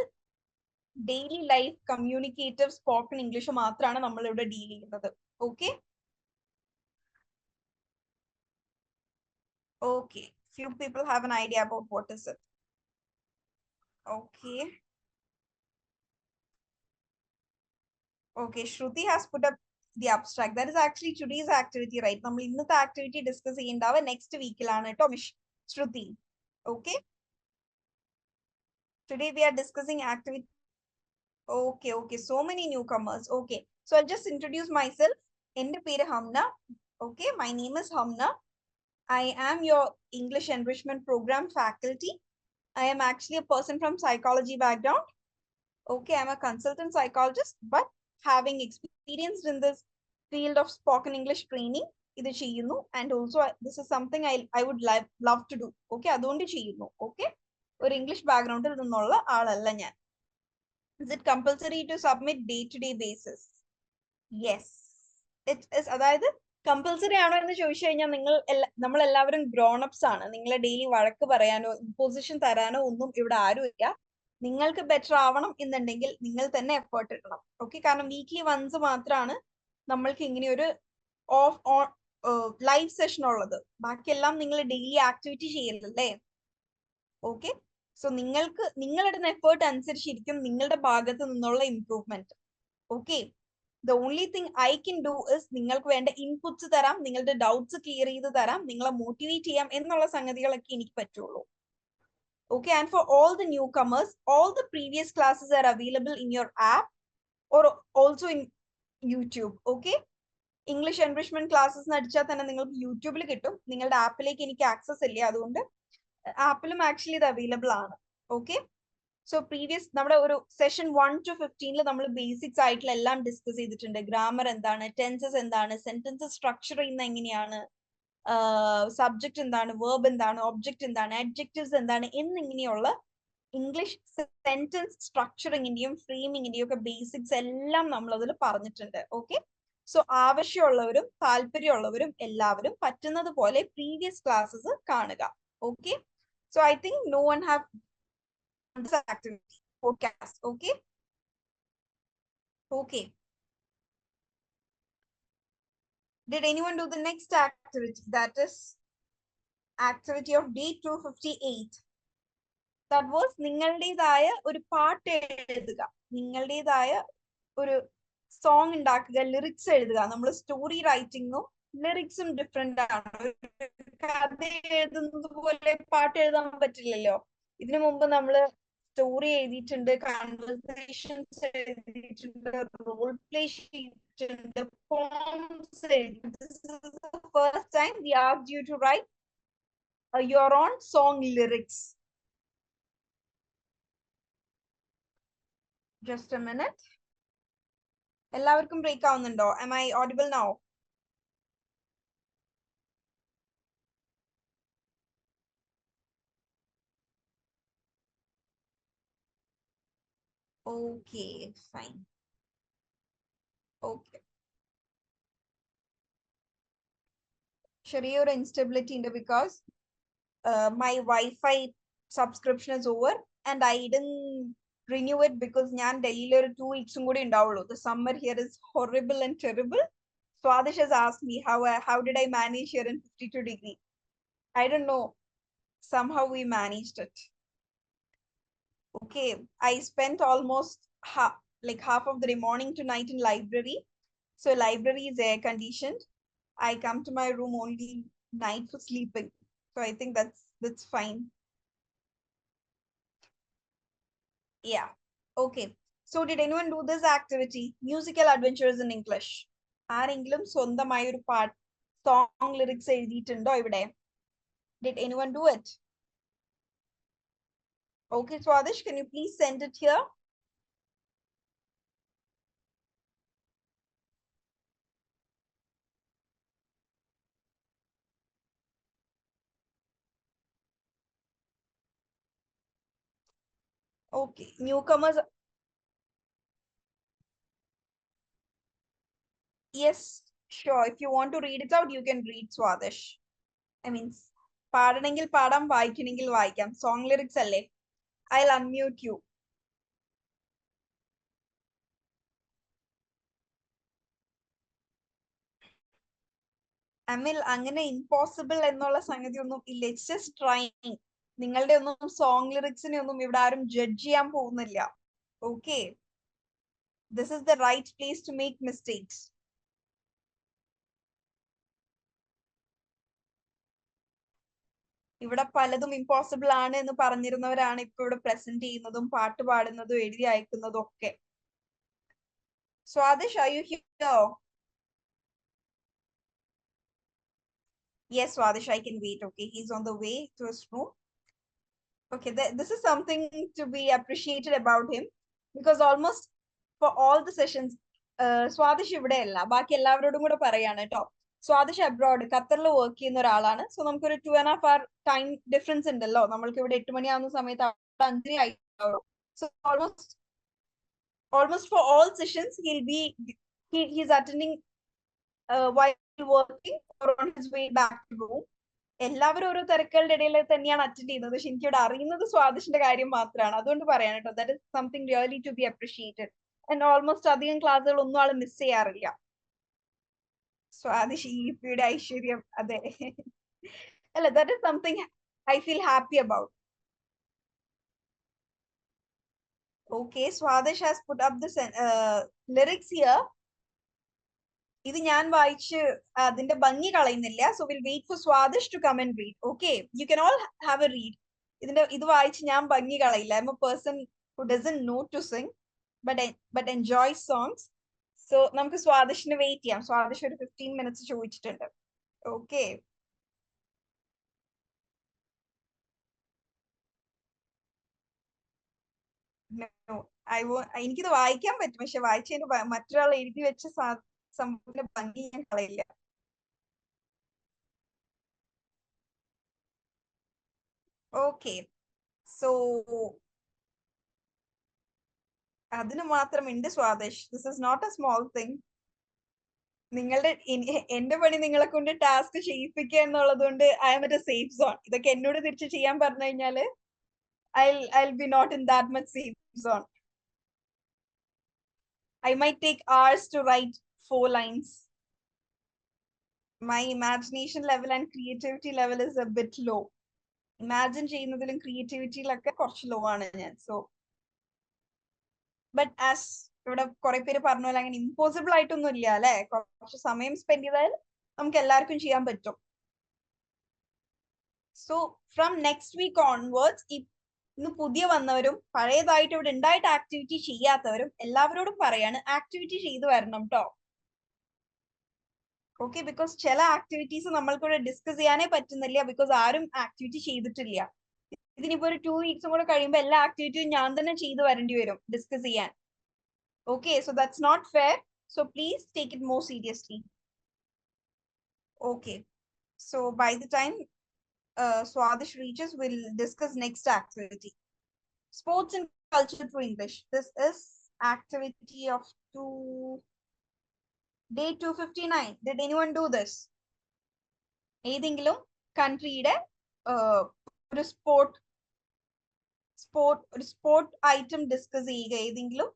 daily life communicative spoken English മാത്രമാണ് നമ്മൾ ഇവിടെ ഡീൽ ചെയ്യുന്നത്. Okay, okay, few people have an idea about what is it. Okay, okay, Shruti has put up the abstract. That is actually today's activity, right? നമ്മൾ ഇന്നത്തെ activity discuss ചെയ്യേണ്ടാവ next വീക്കിലാണ് കേട്ടോ Shruti. Okay, today we are discussing activity. Okay, okay, so many newcomers. Okay, so I'll just introduce myself. എൻ്റെ പേര് Hamna. Okay, my name is Hamna. I am your English enrichment program faculty. I am actually a person from psychology background. Okay, I'm a consultant psychologist, but having experienced in this field of spoken English training, idu cheyunu, and also this is something I would love to do. Okay, adonde cheyunu. Okay, or English background il ninnulla aalalla njan. Is it compulsory to submit day-to-day basis? Yes, it is. അതായത് compulsory ആണോ എന്ന് ചോദിച്ചു കഴിഞ്ഞാൽ നമ്മൾ എല്ലാവരും grown-ups ആണ്. നിങ്ങളെ daily വഴക്ക് പറയാനോ ഇമ്പോസിഷൻ തരാനോ ഒന്നും ഇവിടെ ആരും ഇല്ല. നിങ്ങൾക്ക് ബെറ്റർ ആവണം എന്നുണ്ടെങ്കിൽ നിങ്ങൾ തന്നെ എഫേർട്ട് ഇടണം. ഓക്കെ, കാരണം വീക്ക്ലി വൺസ് മാത്രമാണ് നമ്മൾക്ക് ഇങ്ങനെ ഒരു ലൈവ് സെഷൻ ഉള്ളത്. ബാക്കിയെല്ലാം നിങ്ങൾ ഡെയിലി ആക്ടിവിറ്റി ചെയ്യലല്ലേ. ഓക്കെ, സോ നിങ്ങൾക്ക് നിങ്ങളിടുന്ന എഫേർട്ട് അനുസരിച്ചിരിക്കും നിങ്ങളുടെ ഭാഗത്ത് നിന്നുള്ള improvement. Okay, the only thing I can do is നിങ്ങൾക്ക് വേണ്ട ഇൻപുട്സ് തരാം, നിങ്ങളുടെ ഡൗട്ട്സ് ക്ലിയർ ചെയ്ത് തരാം, നിങ്ങളെ മോട്ടിവേറ്റ് ചെയ്യാം എന്നുള്ള സംഗതികളൊക്കെ എനിക്ക് പറ്റുള്ളൂ. Okay, and for all the newcomers, all the previous classes are available in your app or also in YouTube. Okay, English enrichment classes അടിച്ചാൽ തന്നെ നിങ്ങൾക്ക് യൂട്യൂബിൽ കിട്ടും. നിങ്ങളുടെ ആപ്പിലേക്ക് എനിക്ക് ആക്സസ് ഇല്ല, അതുകൊണ്ട് ആപ്പിലും ആക്ച്വലി ഇത് അവൈലബിൾ ആണ്. ഓക്കെ, സോ പ്രീവിയസ് നമ്മുടെ ഒരു സെഷൻ 1 to 15 നമ്മൾ ബേസിക്സ് ആയിട്ടുള്ള എല്ലാം ഡിസ്കസ് ചെയ്തിട്ടുണ്ട്. ഗ്രാമർ എന്താണ്, ടെൻസസ് എന്താണ്, സെന്റൻസസ് സ്ട്രക്ചർ ചെയ്യുന്ന എങ്ങനെയാണ്, സബ്ജക്ട് എന്താണ്, വേർബ് എന്താണ്, ഒബ്ജക്ട് എന്താണ്, അഡ്ജക്റ്റീവ്സ് എന്താണ് എന്നിങ്ങനെയുള്ള ഇംഗ്ലീഷ് സെന്റൻസ് സ്ട്രക്ചറിങ്ങിന്റെയും ഫ്രെയിമിങ്ങിന്റെയും ഒക്കെ ബേസിക്സ് എല്ലാം നമ്മൾ അതിൽ പറഞ്ഞിട്ടുണ്ട്. ഓക്കെ, സോ ആവശ്യമുള്ളവരും താല്പര്യമുള്ളവരും എല്ലാവരും പറ്റുന്നത് പോലെ പ്രീവിയസ് ക്ലാസ്സസ് കാണുക. Okay, so I think no one have this activity podcast. Okay, okay, did anyone do the next activity, that is activity of day 258? That was നിങ്ങളുടേതായ ഒരു പാട്ട് എഴുതുക, നിങ്ങളുടേതായ ഒരു സോങ് ഉണ്ടാക്കുക, ലിറിക്സ് എഴുതുക. നമ്മൾ സ്റ്റോറി റൈറ്റിംഗും ലിറിക്സും ഡിഫറെന്റ് ആണ്. കഥ എഴുതുന്നത് പോലെ പാട്ട് എഴുതാൻ പറ്റില്ലല്ലോ. ഇതിനു മുമ്പ് നമ്മള് സ്റ്റോറി എഴുതിയിട്ടുണ്ട്, കൺവേഴ്സേഷൻസ് എഴുതിയിട്ടുണ്ട്, റോൾ പ്ലേ ചെയ്തിട്ടുണ്ട്, പോംസ് എഴുതിയിട്ടുണ്ട്. This is the first time we asked you to write your own song lyrics. Just a minute. എല്ലാവർക്കും ബ്രേക്ക് ആവുന്നുണ്ടോ? Am I audible now? Okay, fine. Okay. ചെറിയൊരു instability ഉണ്ട് because my Wi-Fi subscription is over and I didn't renew it because ഞാൻ ഡൽഹിയിൽ ഒരു 2 weeks കൂടി ഉണ്ടാവുള്ളൂ. The summer here is horrible and terrible. Swadish has asked me how did I manage here in 52 degree. I don't know. Somehow we managed it. Okay, I spent almost half of the morning to night in library. So library is air conditioned. I come to my room only night for sleeping. So I think that's fine. Yeah. Okay. So did anyone do this activity? Musical adventures in English. ആരെങ്കിലും സ്വന്തമായ ഒരു പാട്ട് song lyrics എഴുതിയിട്ടുണ്ടോ ഇവിടെ? Did anyone do it? Okay, Swadish, can you please send it here? Okay, newcomers. Yes, sure. If you want to read it out, you can read, Swadish. I mean, പാടണമെങ്കിൽ പാടാം, വായിക്കണമെങ്കിൽ വായിക്കാം. Song lyrics അല്ലേ? I'll unmute you. Amil, അങ്ങനെ impossible എന്നുള്ള സംഗതി ഒന്നും ഇല്ല. It's just trying. നിങ്ങളുടെ ഒന്നും സോങ് ലിറിക്സിനെ ഒന്നും ഇവിടെ ആരും ജഡ്ജ് ചെയ്യാൻ പോകുന്നില്ല. Okay, this is the right place to make mistakes. ഇവിടെ പലതും ഇമ്പോസിബിൾ ആണ് എന്ന് പറഞ്ഞിരുന്നവരാണ് ഇപ്പൊ ഇവിടെ പ്രസന്റ് ചെയ്യുന്നതും പാട്ട് പാടുന്നതും എഴുതി അയക്കുന്നതും ഒക്കെ. Swadish, are you here? Yes, Swadish, I can wait. Okay, he's on the way to his room. Okay, this is something to be appreciated about him because almost for all the sessions, Swadish ഇവിടെ അല്ല, ബാക്കി എല്ലാവരോടും കൂടെ പറയാണ് കേട്ടോ. Swadish abroad ഖത്തറിൽ work ചെയ്യുന്ന ഒരാളാണ്. സോ നമുക്കൊരു 2.5 hour ടൈം ഡിഫറൻസ് ഉണ്ടല്ലോ. നമ്മൾക്ക് ഇവിടെ 8 മണിയാവുന്ന സമയത്ത് 5 ആയിട്ടുള്ളൂ. So almost for all sessions he's attending while working or on his way back to room. എല്ലാവരും ഓരോ തിരക്കുകളുടെ ഇടയിൽ തന്നെയാണ് അറ്റൻഡ് ചെയ്യുന്നത്. പക്ഷെ എനിക്കിവിടെ അറിയുന്നത് സ്വാദിഷിന്റെ കാര്യം മാത്രമാണ്. അതുകൊണ്ട് പറയാൻ കേട്ടോ, that is something really to be appreciated. And almost അധികം ക്ലാസ്സുകൾ ഒന്നും ആൾ മിസ് ചെയ്യാറില്ല. സ്വാദിഷ് ഈപ്പിയുടെ ഐശ്വര്യം. അതെ, അല്ല, that is something I feel happy about. Okay, Swadish has put up the lyrics here. ഇത് ഞാൻ വായിച്ച് അതിന്റെ ഭംഗി കളയുന്നില്ല. So we'll wait for Swadish to come and read. Okay, you can all have a read. ഇത് വായിച്ച് ഞാൻ ഭംഗി കളയില്ല. I'm a person who doesn't know to sing but enjoys songs. So നമുക്ക് സ്വാദിഷിന് വെയിറ്റ് ചെയ്യാം. സ്വാദിഷ് ഒരു 15 minutes ചോദിച്ചിട്ടുണ്ട്. Okay. എനിക്കിത് വായിക്കാൻ പറ്റും, പക്ഷെ വായിച്ചതിന് മറ്റൊരാൾ എഴുതി വെച്ച സംഭവത്തിന്റെ ഭംഗി ഞാൻ കളയില്ല. ഓക്കെ, സോ അതിന് മാത്രമുണ്ട് Swadish. This is not a small thing. എന്റെ പണി നിങ്ങളെ കൊണ്ട് ടാസ്ക് ചെയ്യിപ്പിക്കുക എന്നുള്ളത് കൊണ്ട് I am at a safe zone. ഇതൊക്കെ എന്നോട് തിരിച്ച് ചെയ്യാൻ പറഞ്ഞു കഴിഞ്ഞാല് I'll be not in that much safe zone. I might take hours to write 4 lines. My imagination level and creativity level is a bit low. Imagine ചെയ്യുന്നതിലും ക്രിയേറ്റിവിറ്റിയിലൊക്കെ കുറച്ച് law ആണ് ഞാൻ. സോ ബട്ട് ആസ് ഇവിടെ കുറെ പേര് പറഞ്ഞ പോലെ അങ്ങനെ ഇമ്പോസിബിൾ ആയിട്ടൊന്നും ഇല്ല അല്ലെ. കുറച്ച് സമയം സ്പെൻഡ് ചെയ്താൽ നമുക്ക് എല്ലാവർക്കും ചെയ്യാൻ പറ്റും. So from next week onwards ഇന്ന് പുതിയ വന്നവരും പഴയതായിട്ട് ഇവിടെ ഉണ്ടായിട്ട് ആക്ടിവിറ്റി ചെയ്യാത്തവരും എല്ലാവരോടും പറയാണ് ആക്ടിവിറ്റി ചെയ്തു വരണം കേട്ടോ. ഓക്കെ, ബിക്കോസ് ചില ആക്ടിവിറ്റീസ് നമ്മൾക്കിവിടെ ഡിസ്കസ് ചെയ്യാനേ പറ്റുന്നില്ല, ബിക്കോസ് ആരും ആക്ടിവിറ്റി ചെയ്തിട്ടില്ല. ഇതിനിപ്പോ ഒരു 2 weeks കൂടെ കഴിയുമ്പോൾ എല്ലാ ആക്ടിവിറ്റിയും ഞാൻ തന്നെ ചെയ്തു വരേണ്ടി വരും ഡിസ്കസ് ചെയ്യാൻ. Okay, so that's not fair. So please take it more seriously. Okay, so by the time Swadish reaches, we'll discuss next activity. Sports and culture through English. This is activity of day 259. Did anyone do this? ഏതെങ്കിലും കൺട്രിയുടെ ഒരു sport item discuss ചെയ്യുക, ഏതെങ്കിലും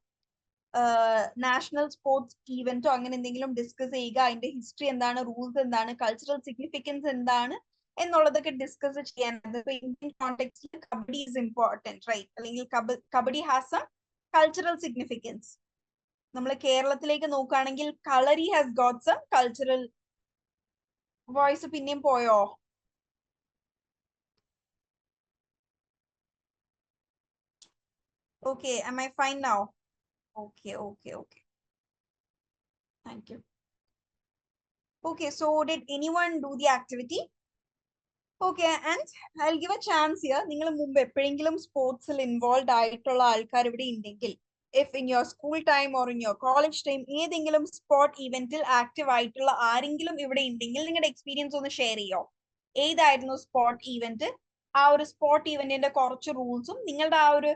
national sports ഈവന്റോ അങ്ങനെ എന്തെങ്കിലും discuss ചെയ്യുക, അതിന്റെ history എന്താണ്, rules എന്താണ്, കൾച്ചറൽ സിഗ്നിഫിക്കൻസ് എന്താണ് എന്നുള്ളതൊക്കെ ഡിസ്കസ് ചെയ്യാൻ. ഇന്ത്യൻ കോണ്ടെക്സ്റ്റിൽ കബഡി ഈസ് ഇമ്പോർട്ടൻറ്റ്, റൈറ്റ്? അല്ലെങ്കിൽ kabaddi has some cultural significance. നമ്മൾ കേരളത്തിലേക്ക് നോക്കുകയാണെങ്കിൽ kalari has got some cultural. Voice പിന്നെയും പോയോ? Okay, am I fine now? Okay. Thank you. Okay, so did anyone do the activity? Okay, and I'll give a chance here. നിങ്ങൾ മുമ്പ് എപ്പോഴെങ്കിലും സ്പോർട്സിൽ involve ആയിട്ടുള്ള ആൾക്കാർ ഇവിടെ ഉണ്ടെങ്കിൽ, if in your school time or in your college time ഏതെങ്കിലും sport ഇവന്റിൽ active ആയിട്ടുള്ള ആരെങ്കിലും ഇവിടെ ഉണ്ടെങ്കിൽ നിങ്ങളുടെ എക്സ്പീരിയൻസ് ഒന്ന് ഷെയർ ചെയ്യോ. ഏതായിരുന്നു സ്പോർട്ട് ഇവന്റ്? ആ ഒരു സ്പോർട്ട് ഇവന്റിന്റെ കുറച്ച് റൂൾസും നിങ്ങളുടെ ആ ഒരു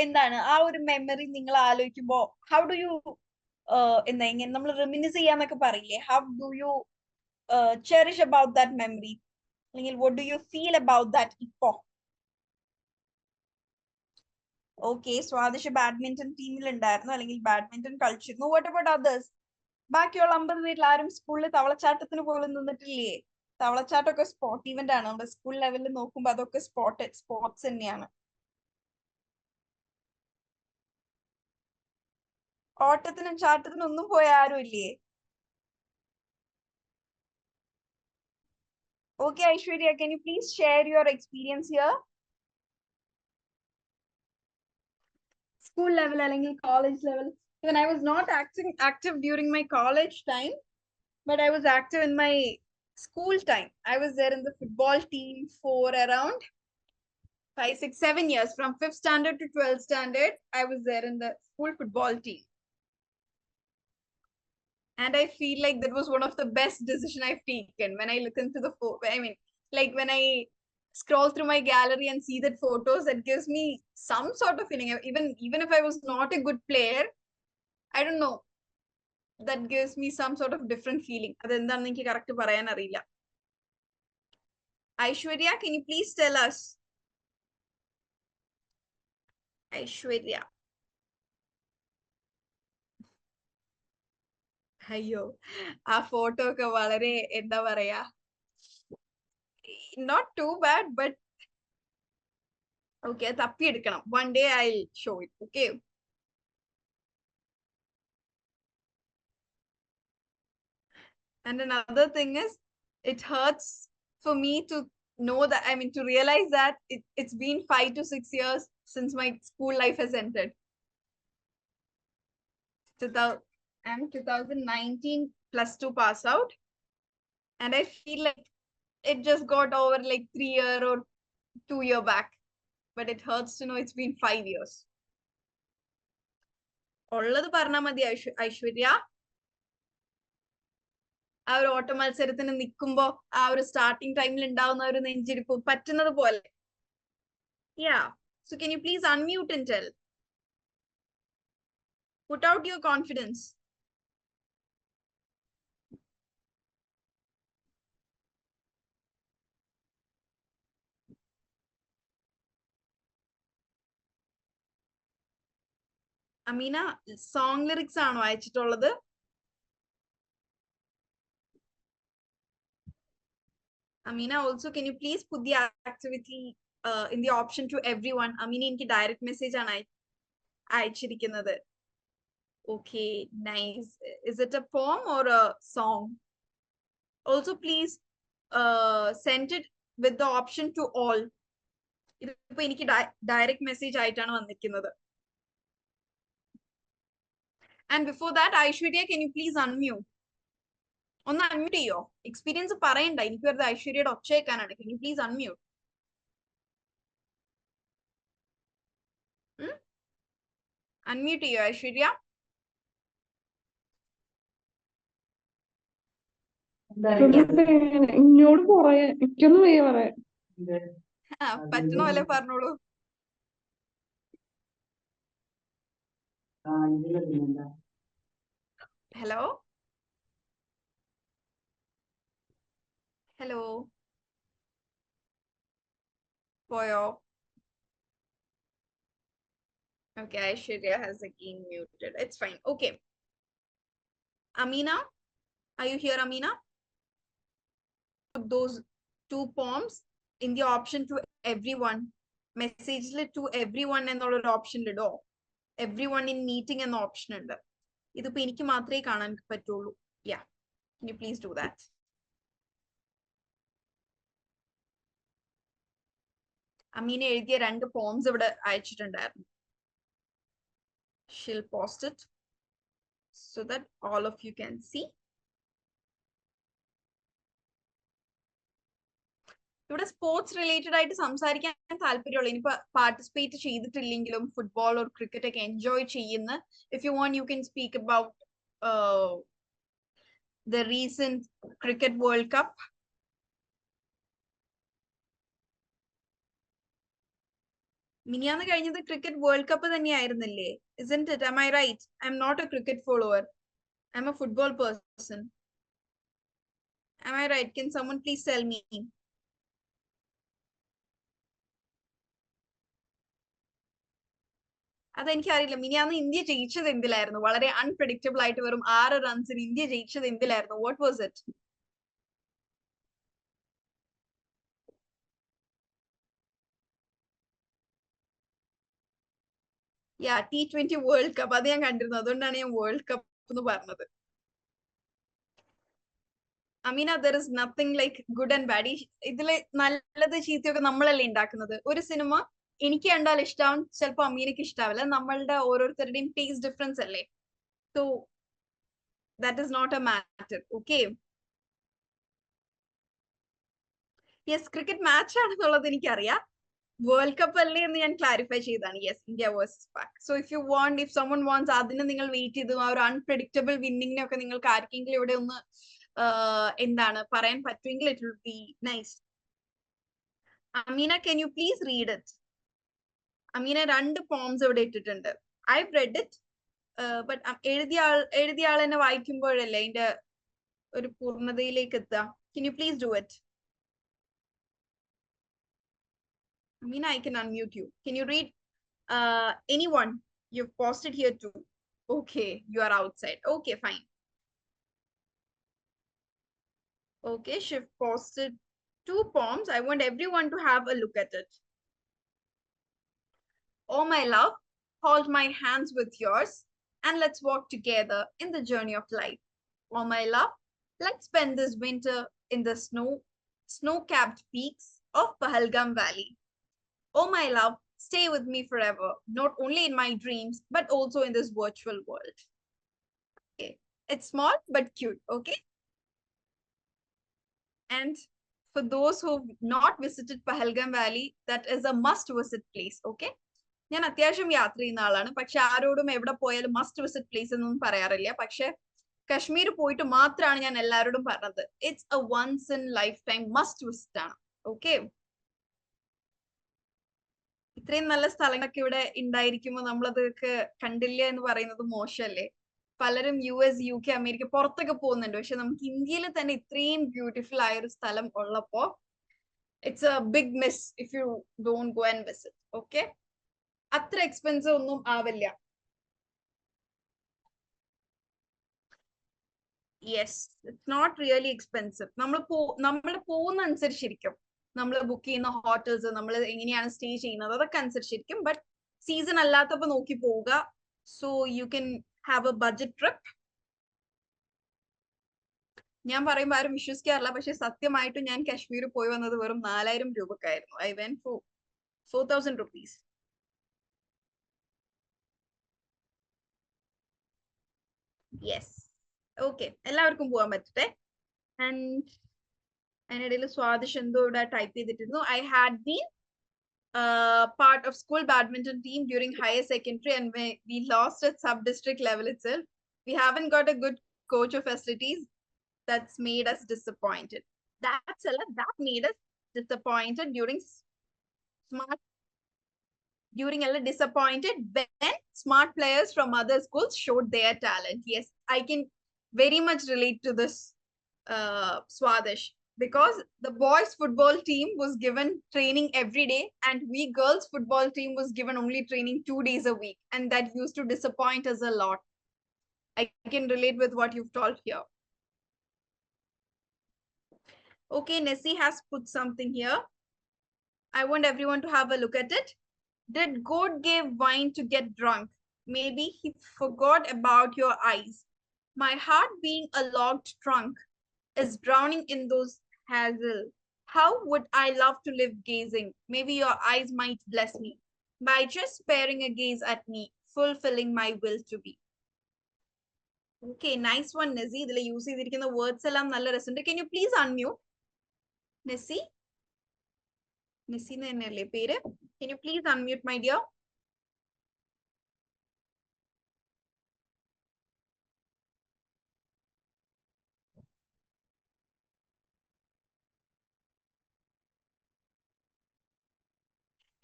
എന്താണ് ആ ഒരു മെമ്മറി നിങ്ങൾ ആലോചിക്കുമ്പോ ഹൗ ഡു യു എന്താ ഇങ്ങനെ നമ്മൾ റിമിനിസ് ചെയ്യാന്നൊക്കെ പറയില്ലേ, how do you cherish about that memory, അല്ലെങ്കിൽ what do you feel about that ഇപ്പോ? ഓക്കെ, സ്വാദിഷ് ബാഡ്മിന്റൺ ടീമിൽ ഉണ്ടായിരുന്നു, അല്ലെങ്കിൽ ബാഡ്മിന്റൺ കളിച്ചിരുന്നു. What about others? ബാക്കിയുള്ള 50 പേരിൽ ആരും സ്കൂളിൽ തവളച്ചാട്ടത്തിന് പോലും നിന്നിട്ടില്ലേ? തവളച്ചാട്ടമൊക്കെ സ്പോർട്ട് ഇവന്റ് ആണ്. നമ്മുടെ സ്കൂൾ ലെവലിൽ നോക്കുമ്പോ അതൊക്കെ സ്പോർട്സ് തന്നെയാണ്. ഓട്ടത്തിനും ചാട്ടത്തിനും ഒന്നും പോയ ആരും ഇല്ലേ? Okay, Aishwarya, can you please share your experience here? School level or college level. Even I was not active during my college time, but I was active in my school time. I was there in the football team for around 5, 6, 7 years. From 5th standard to 12th standard, I was there in the school football team. And I feel like that was one of the best decisions I've taken. When I look into the when I scroll through my gallery and see that photos, that gives me some sort of feeling. Even if I was not a good player, I don't know, that gives me some sort of different feeling. അതെന്താണെന്ന് എനിക്ക് correct പറയാൻ അറിയില്ല. Aishwarya, can you please tell us? Aishwarya. അയ്യോ, ആ photo ഒക്കെ വളരെ എന്താ പറയാ, not too bad, but okay, തപ്പിയെടുക്കണം. One day I'll show it. Okay. And another thing is, it hurts for me to know that, to realize that it's been 5 to 6 years since my school life has ended. I'm 2019 +2 pass out, and I feel like it just got over like 3 year or 2 year back, but it hurts to know it's been 5 years. ഉള്ളത് പറഞ്ഞാ മതി ഐശ്വര്യ. ആ ഒരു ഓട്ട മത്സരത്തിന് നിൽക്കുമ്പോ ആ ഒരു സ്റ്റാർട്ടിംഗ് ടൈമിൽ ഉണ്ടാവുന്ന ഒരു നെഞ്ചിരിപ്പ് പറ്റുന്നത് പോലെ. Yeah, so can you please unmute and tell? Put out your confidence. Amina, song lyrics ആണോ അയച്ചിട്ടുള്ളത്? Amina, also, can you please put the activity in the option to everyone? Amina, എനിക്ക് direct message ആണ് അയച്ചിരിക്കുന്നത്. Okay, nice. Is it a poem or a song? Also, please send it with the option to all. ഇതിപ്പോ എനിക്ക് direct message ആയിട്ടാണ് വന്നിരിക്കുന്നത്. And before that, Aishwarya, can you please unmute? ഒന്ന് unmute ചെയ്യോ? Experience പറയണ്ട, എനിക്ക് വെറുതെ ഐശ്വര്യയുടെ ഒച്ച കേൾക്കാനാണ്. Can you please unmute? Unmute ചെയ്യോ ഐശ്വര്യ? ഇങ്ങോട്ട് പറയാ, എനിക്കൊന്നും വയ്യ പറയാൻ. പറ്റണ പോലെ പറഞ്ഞോളൂ. ഹലോ ഹലോ, പോയോ? Okay, Aishwarya has again muted. It's fine. Okay. Amina, are you here, Amina? Those two poems in the option to everyone. Message to everyone എന്നുള്ള ഓപ്ഷൻ ഇടോ. Everyone in meeting എന്ന ഓപ്ഷൻ ഉണ്ട്. ഇതിപ്പോ എനിക്ക് മാത്രമേ കാണാൻ പറ്റുള്ളൂ. Yeah. Can you please do that? Ameena എഴുതിയ 2 പോംസ് ഇവിടെ അയച്ചിട്ടുണ്ടായിരുന്നു. She'll post it so that all of you can see. ഇവിടെ സ്പോർട്സ് റിലേറ്റഡ് ആയിട്ട് സംസാരിക്കാൻ താല്പര്യമുള്ള, ഇനിയിപ്പോ പാർട്ടിസിപ്പേറ്റ് ചെയ്തിട്ടില്ലെങ്കിലും ഫുട്ബോൾ ഓർ ക്രിക്കറ്റ് ഒക്കെ എൻജോയ് ചെയ്യുന്ന, if you want you can speak about the recent cricket world cup. മിനിയാന്ന് കഴിഞ്ഞത് ക്രിക്കറ്റ് വേൾഡ് കപ്പ് തന്നെയായിരുന്നില്ലേ? Isn't it? Am I right? I'm not a cricket follower. I'm a football person. Am I right? Can someone please tell me? അതെനിക്കറിയില്ല. മിനിയാന്ന് India ജയിച്ചത് എന്തിലായിരുന്നു? വളരെ unpredictable ആയിട്ട് വെറും 6 റൺസിന് ഇന്ത്യ ജയിച്ചത് എന്തിലായിരുന്നു? What was it? Yeah, T20 world cup. അത് ഞാൻ കണ്ടിരുന്നു, അതുകൊണ്ടാണ് ഞാൻ വേൾഡ് കപ്പ് എന്ന് പറഞ്ഞത്. Ameena, there is nothing like good and bad. ഇതില് നല്ലത് ചീത്തയൊക്കെ നമ്മളല്ലേ ഉണ്ടാക്കുന്നത്. ഒരു സിനിമ എനിക്ക് കണ്ടാൽ ഇഷ്ടാവും, ചിലപ്പോ അമീനക്ക് ഇഷ്ടാവില്ല. നമ്മളുടെ ഓരോരുത്തരുടെയും ടേസ്റ്റ് ഡിഫറൻസ് അല്ലേ. So that is not a matter. Okay. Yes, cricket match ആണെന്നുള്ളത് എനിക്കറിയാം. വേൾഡ് കപ്പ് അല്ലേ എന്ന് ഞാൻ ക്ലാരിഫൈ ചെയ്താണ്. Yes, India versus Pak. So if you want, if someone wants, അതിന് നിങ്ങൾ വെയിറ്റ് ചെയ്തു ആ ഒരു അൺപ്രഡിക്റ്റബിൾ വിന്നിങ്ങിനൊക്കെ നിങ്ങൾക്ക് ആർക്കെങ്കിലും ഇവിടെ ഒന്ന് എന്താണ് പറയാൻ പറ്റുമെങ്കിൽ it will be nice. Amina, can you please read it? Amina 2 poems ഇവിടെ ഇട്ടിട്ടുണ്ട്. I've read it, but എഴുതിയ ആൾ എന്നെ വായിക്കുമ്പോഴല്ലേ അതിന്റെ ഒരു പൂർണ്ണതയിലേക്ക് എത്തുക. Can you please do it? Amina, I can unmute you. Can you read anyone? You've posted here too. Okay, you are outside. Okay, fine. Okay, she've posted 2 poems. I want everyone to have a look at it. Oh, my love, hold my hands with yours and let's walk together in the journey of life. Oh, my love, let's spend this winter in the snow-capped peaks of Pahalgam Valley. Oh, my love, stay with me forever, not only in my dreams, but also in this virtual world. Okay, it's small but cute, okay? And for those who've not visited Pahalgam Valley, that is a must-visit place, okay? ഞാൻ അത്യാവശ്യം യാത്ര ചെയ്യുന്ന ആളാണ്, പക്ഷെ ആരോടും എവിടെ പോയാലും must visit place എന്നൊന്നും പറയാറില്ല. പക്ഷെ കശ്മീർ പോയിട്ട് മാത്രമാണ് ഞാൻ എല്ലാവരോടും പറഞ്ഞത് it's a once in life time must visit ആണ്. ഓക്കെ, ഇത്രയും നല്ല സ്ഥലങ്ങളൊക്കെ ഇവിടെ ഉണ്ടായിരിക്കുമ്പോൾ നമ്മളതൊക്കെ കണ്ടില്ല എന്ന് പറയുന്നത് മോശമല്ലേ? പലരും US, UK, അമേരിക്ക പുറത്തൊക്കെ പോകുന്നുണ്ട്, പക്ഷെ നമുക്ക് ഇന്ത്യയിൽ തന്നെ ഇത്രയും ബ്യൂട്ടിഫുൾ ആയ ഒരു സ്ഥലം ഉള്ളപ്പോ it's a big miss if you don't go and visit. Okay, അത്ര എക്സ്പെൻസീവ് ഒന്നും ആവില്ല. Yes, it's not really expensive. നമ്മൾ പോകുന്ന അനുസരിച്ചിരിക്കും, നമ്മൾ ബുക്ക് ചെയ്യുന്ന ഹോട്ടൽസ്, നമ്മൾ എങ്ങനെയാണ് സ്റ്റേ ചെയ്യുന്നത്, അതൊക്കെ അനുസരിച്ചിരിക്കും. ബട്ട് സീസൺ അല്ലാത്തപ്പോ നോക്കി പോവുക. So you can have A budget trip. ഞാൻ പറയുമ്പോൾ ആരും വിശ്വസിക്കാറില്ല, പക്ഷെ സത്യമായിട്ടും ഞാൻ കാശ്മീർ പോയി വന്നത് വെറും 4000 രൂപക്കായിരുന്നു. I went for 4000 rupees. Yes, okay, എല്ലാവർക്കും പോകാൻ പറ്റട്ടെ. ആൻഡ് അതിനിടയിൽ സ്വാദിഷ് എന്തോ ഇവിടെ ടൈപ്പ് ചെയ്തിട്ടിരുന്നു. I had been part of school badminton team during higher secondary, and we lost at sub-district level itself. We haven't got a good coach or facilities. That's made us disappointed. That made us disappointed during when smart players from other schools showed their talent. Yes, I can very much relate to this, Swadish, because the boys football team was given training every day, and we girls football team was given only training 2 days a week, and that used to disappoint us a lot. I can relate with what you've told here. Okay, Nessie has put something here. I want everyone to have a look at it. Did God give wine to get drunk? Maybe he forgot about your eyes. My heart, being a locked trunk, is drowning in those hazel. How would I love to live gazing? Maybe your eyes might bless me by just sparing a gaze at me, fulfilling my will to be. Okay, nice one, Nessie. ഇതിൽ use ചെയ്തിരിക്കുന്ന words എല്ലാം നല്ല രസമുണ്ട്. Can you please unmute? Nessie? Nessie തന്നെയല്ലേ പേര്? Can you please unmute, my dear?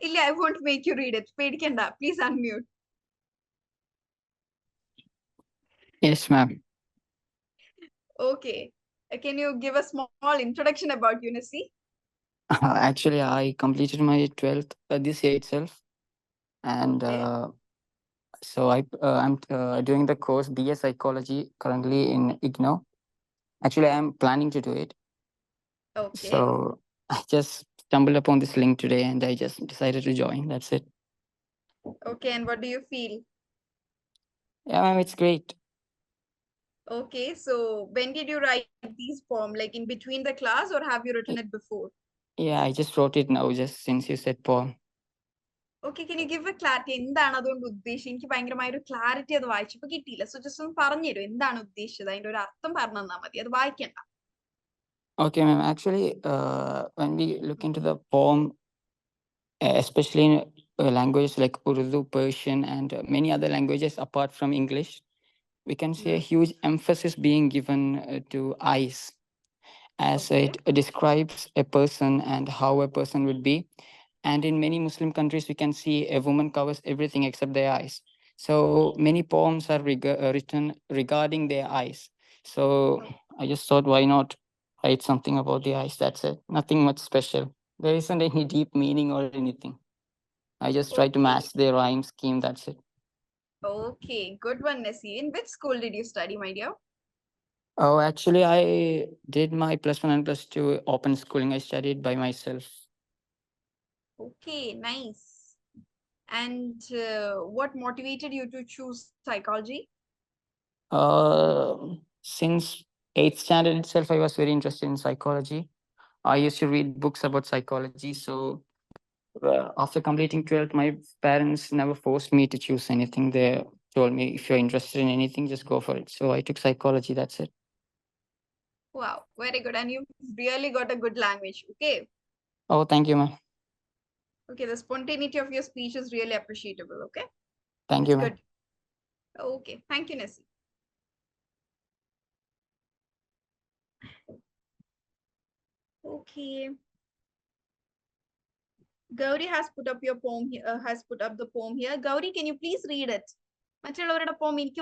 Ilya, I won't make you read it. പേടിക്കണ്ട. Please unmute. Yes, ma'am. Okay. Can you give a small introduction about UNICE? Actually, I completed my 12th this year itself, and Okay. so I'm doing the course BA Psychology currently in IGNOU. Actually, I'm planning to do it. Okay. So I just stumbled upon this link today, and I just decided to join. That's it. Okay. And what do you feel? Yeah, ma'am, it's great. Okay. So when did you write these poems? Like in between the class, or have you written it before? Yeah, I just wrote it now, just since you said poem. Okay. Can you give a clarity? എന്താണ് അതുകൊണ്ട് ഉദ്ദേശിച്ചത്? എനിക്ക് ഭയങ്കരമായ ഒരു clarity അത് വായിച്ചപ്പോൾ കിട്ടിയില്ല. So just ഒന്ന് പറഞ്ഞു തരൂ, എന്താണ് ഉദ്ദേശിച്ചത്? അതിന്റെ ഒരു അർത്ഥം പറഞ്ഞു തന്നാൽ മതി, അത് വായിക്കണ്ട. Okay, ma'am. Actually, when we look into the poem, especially in languages like Urdu, Persian, and many other languages apart from English, we can see a huge emphasis being given to eyes, as Okay. it describes a person and how a person would be. And in many Muslim countries, we can see a woman covers everything except their eyes. So many poems are written regarding their eyes. So I just thought, why not write something about the eyes? That's it. Nothing much special. There isn't any deep meaning or anything. I just try to Okay. match their rhyme scheme. That's it. Okay. Good one, Nessie. In which school did you study, my dear? Oh, actually, I did my +1 and +2 open schooling. I studied by myself. Okay. Nice. And what motivated you to choose psychology? Since 8th standard itself, I was very interested in psychology. I used to read books about psychology. So after completing 12th, my parents never forced me to choose anything. They told me, if you're interested in anything, just go for it. So I took psychology. That's it. Wow, very good. And you really got a good language. Okay. Oh, thank you, ma'am. Okay, the spontaneity of your speech is really appreciable. Okay. Thank It's you, ma'am. good. Okay. Thank you, Nessie. Okay. Gauri has put up your poem here, has put up the poem here. Gauri, can you please read it? മറ്റുള്ളവരുടെ പോം എനിക്ക്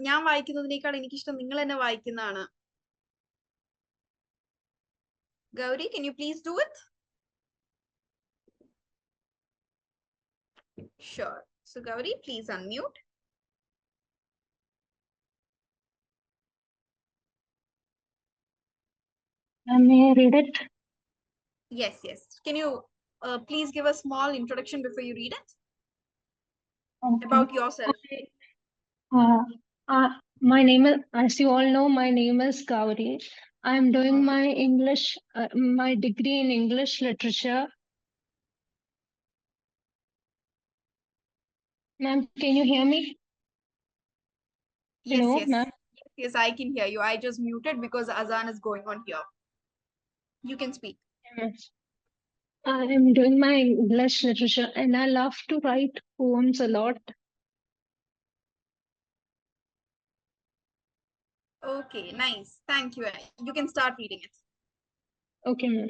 ഞാൻ വായിക്കുന്നതിനേക്കാൾ എനിക്കിഷ്ടം നിങ്ങൾ തന്നെ വായിക്കുന്നതാണ്. Gauri, can you please do it? Sure. So Gauri, please unmute. May I read it? Yes, yes. Can you please give a small introduction before you read it Okay. about yourself? My name is, as you all know, my name is Gauri. I'm doing my English, my degree in English literature. Ma'am, can you hear me? Yes, Hello, yes. ma'am. Yes, I can hear you. I just muted because Azan is going on here. You can speak. Yes. I'm doing my English literature and I love to write poems a lot. Okay, nice. Thank you. You can start reading it. Okay, ma'am.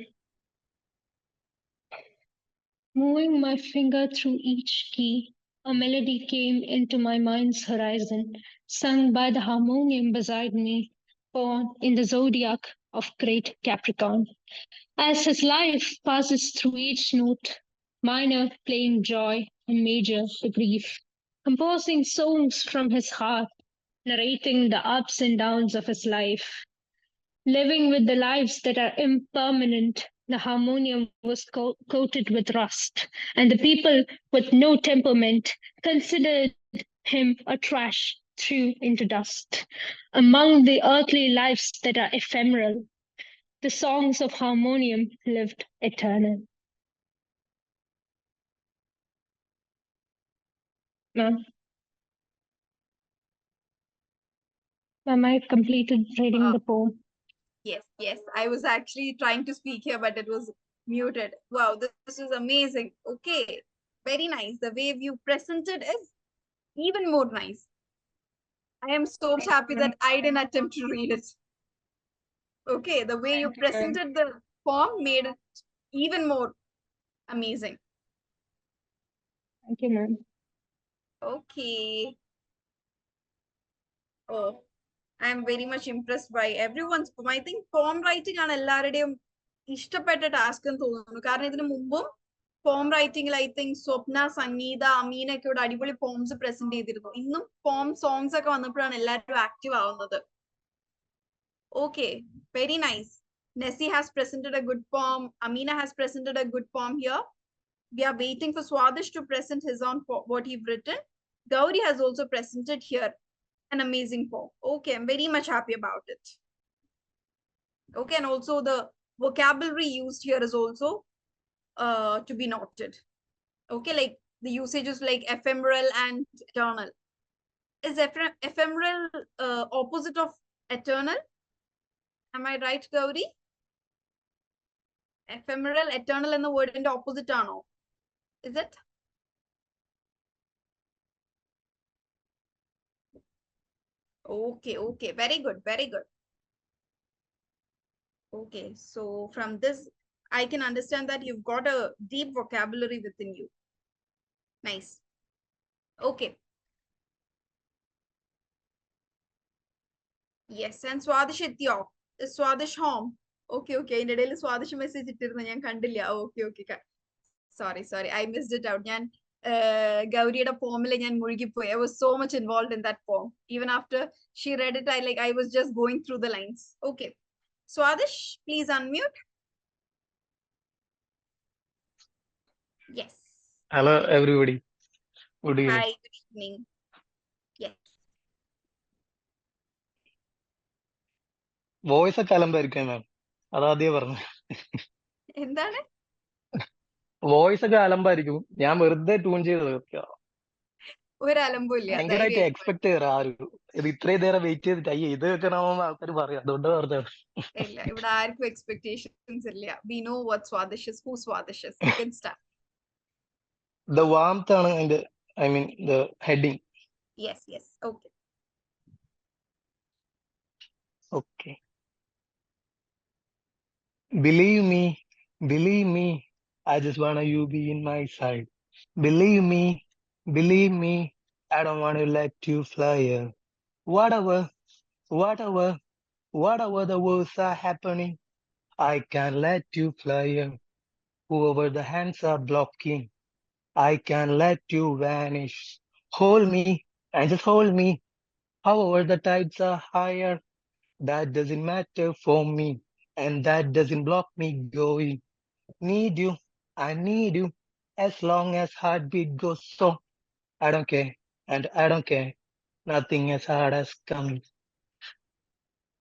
Moving my finger through each key, a melody came into my mind's horizon, sung by the harmonium beside me, born in the zodiac of great Capricorn. As his life passes through each note, minor playing joy and major the grief, composing songs from his heart, narrating the ups and downs of his life. Living with the lives that are impermanent, the harmonium was coated with rust, and the people with no temperament considered him a trash threw into dust. Among the earthly lives that are ephemeral, the songs of harmonium lived eternal. Ma'am, I completed reading the poem. Yes, yes. I was actually trying to speak here, but it was muted. Wow, this is amazing. Okay, very nice. The way you presented is even more nice. I am so much happy that I didn't attempt to read it. Okay, the way you presented the poem made it even more amazing. Thank you, ma'am. Okay. Oh, I am very much impressed by everyone's poem. I think poem writing ആണ് എല്ലാവരുടെയും ഇഷ്ടപ്പെട്ട task എന്ന് തോന്നുന്നു. കാരണം ഇതിനു മുമ്പും പോം റൈറ്റിംഗിൽ I think സ്വപ്ന, സംഗീത, അമീന ഒക്കെ ഇവിടെ അടിപൊളി പോംസ് പ്രസന്റ് ചെയ്തിരുന്നു. ഇന്നും പോം സോങ്സ് ഒക്കെ വന്നപ്പോഴാണ് എല്ലാവരും ആക്റ്റീവ് ആവുന്നത്. Okay, very nice. Nessie has presented a good poem. Amina has presented a good poem here. We are waiting for Swadish to present his own what he's written. Gauri has also presented here an amazing poem. Okay, I'm very much happy about it. Okay, and also the vocabulary used here is also to be noted. Okay, like the usages like ephemeral and eternal. Is ephemeral opposite of eternal? Am I right, Gauri? Ephemeral, eternal and the word in the opposite ആണോ? Is it? Okay, okay, very good, very good. Okay, so from this, I can understand that you've got a deep vocabulary within you. Nice. Okay. Yes, and Swadish എത്തിയോ? Is Swadish home? Okay, okay. ഇതിന്റെ ഇടയിൽ Swadish message ഇട്ടിരുന്നു ഞാൻ കണ്ടില്ല. Okay, okay. Sorry, I missed it out. ഞാൻ ഗൗരിയുടെ പോമിൽ ഞാൻ മുഴുകിപ്പോയി. I was so much involved in that poem. Even after she read it, I was just going through the lines. Okay. Swadish, please unmute. Yes. Hello, everybody. Good evening. Hi, good evening. Yes. Voice ഒക്കെ അലമ്പായിരിക്കും മാം, അതാദ്യം പറഞ്ഞു. എന്താണ്? Voice ഒക്കെ അലമ്പായിരിക്കും, ഞാൻ വെറുതെ tune ചെയ്ത് വെക്കുക. ഒരു അലമ്പുമില്ല. ഭയങ്കരമായിട്ട് എക്സ്പെക്ട് ചെയ്യാറ് ആരും ഇത് ഇത്രയും നേരം വെയിറ്റ് ചെയ്തിട്ട് അയ്യോ ഇത് വെക്കണമെന്ന് ആൾക്കാർ പറയും, അതുകൊണ്ട് പറഞ്ഞത്. ഇല്ല, ഇവിടെ ആർക്കും എക്സ്പെക്ടേഷൻസ് ഇല്ല. We know what Swadish is, who Swadish is. You can start. The warmth ആണ് അതിന്റെ, I mean the heading. Yes. Okay. Okay. Believe me, I just wanna you be in my side. Believe me, I don't wanna let you fly. Whatever the words are happening, I can't let you fly. Whoever the hands are blocking, I can't let you vanish. Hold me and just hold me. However the tides are higher, that doesn't matter for me. and that doesn't block me going. Need you, I need you, as long as heartbeat goes so. I don't care, and I don't care. Nothing as hard as coming.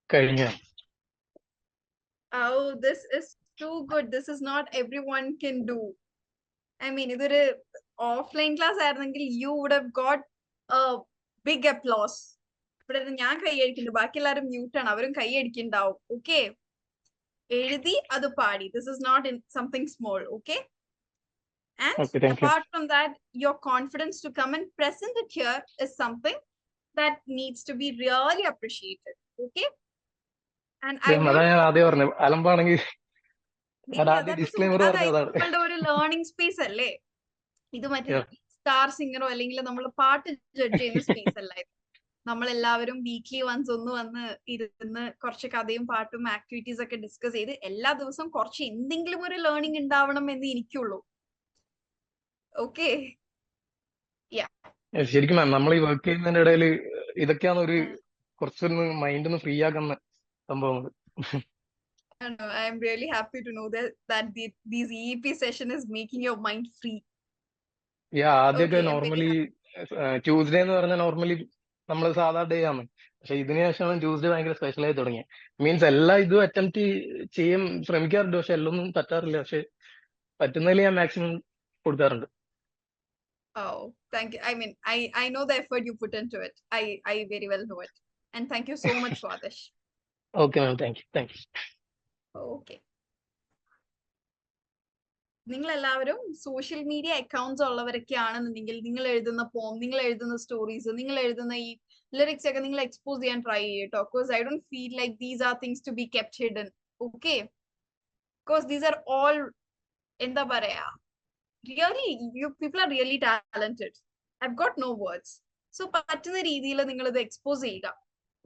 കഴിഞ്ഞു. Oh, this is too good. This is not everyone can do. I mean, ഇതൊരു offline class ആയിരുന്നെങ്കിൽ you would have got a big applause. ഇവിടെ ഇരുന്ന് ഞാൻ കൈയടിക്കുന്നുണ്ട്, ബാക്കി എല്ലാവരും mute ആണ്, അവരും കൈയടിക്കുന്നുണ്ടാവും. ഓക്കെ, എഴുതി അത് പാടി. This is not in something small. Okay. And Okay, thank you. apart from that, your confidence to come and present it here is something that needs to be really appreciated. Okay. And I അതാ ഞാൻ ആദ്യം പറഞ്ഞത്, അലമ്പാണെങ്കിൽ ഞാൻ ആദ്യം that is disclaimer പറഞ്ഞത് അതാണ്. നിങ്ങളുടെ ഒരു ലേണിംഗ് സ്പേസ് അല്ലേ ഇത്? മറ്റേ Yeah. സ്റ്റാർ സിംഗറോ അല്ലെങ്കിൽ നമ്മൾ പാട്ട് ജഡ്ജ് ചെയ്യുന്ന സ്പേസ് അല്ല ഇത്. നമ്മളെല്ലാവരും വീക്ക്ലി വൺസ് ഒന്ന് വന്ന് ഇരുന്ന് കുറച്ച് കഥയും പാട്ടും ആക്ടിവിറ്റീസ് ഒക്കെ ഡിസ്കസ് ചെയ്ത് എല്ലാ ദിവസവും കുറച്ച് എന്തെങ്കിലും ഒരു ലേണിംഗ് ഉണ്ടാവണം എന്ന് എനിക്കുള്ളൂ. ഓക്കെ. ശരിക്കും മാം, നമ്മൾ ഈ വർക്ക് ചെയ്യുന്നതിന്റെ ഇടയിൽ ഇതൊക്കെയാണ് ഒരു കുറച്ചൊന്ന് മൈൻഡ് ഒന്ന് ഫ്രീ ആക്കുന്ന സംഭവങ്ങൾ. I am really happy to know that these EEP session is making your mind free. ആദ്യമൊക്കെ Okay, I'm very normally Tuesday എന്ന് പറഞ്ഞാൽ നോർമലി നമ്മൾ സാധാ ഡേ ആണ്. പക്ഷെ ഇതിന് ശേഷമാണ് ട്യൂസ്ഡേ ഭയങ്കര സ്പെഷ്യൽ ആയി തുടങ്ങിയത്. മീൻസ് എല്ലാ ഇതും അറ്റംപ്റ്റ് ചെയ്യാൻ ശ്രമിക്കാറുണ്ട്, പക്ഷെ എല്ലൊന്നും പറ്റാറില്ല. പക്ഷെ പറ്റുന്നതിൽ ഞാൻ മാക്സിമം കൊടുക്കാറുണ്ട്. Oh, thank you. I mean, I know the effort you put into it. I very well know it. And thank you so much, Swadesh. Okay ma'am, thank you. Okay. നിങ്ങൾ എല്ലാവരും social media accounts ഉള്ളവരൊക്കെ ആണെന്നുണ്ടെങ്കിൽ നിങ്ങൾ എഴുതുന്ന പോം, നിങ്ങൾ എഴുതുന്ന stories, നിങ്ങൾ എഴുതുന്ന ഈ ലിറിക്സ് ഒക്കെ നിങ്ങൾ എക്സ്പോസ് ചെയ്യാൻ ട്രൈ ചെയ്യട്ടോ. Because I don't feel like these are things to be kept hidden. Okay, because these are all, എന്താ പറയാ, really, you people are really talented. I've got no words. So പറ്റുന്ന രീതിയിൽ നിങ്ങൾ ഇത് എക്സ്പോസ് ചെയ്യുക.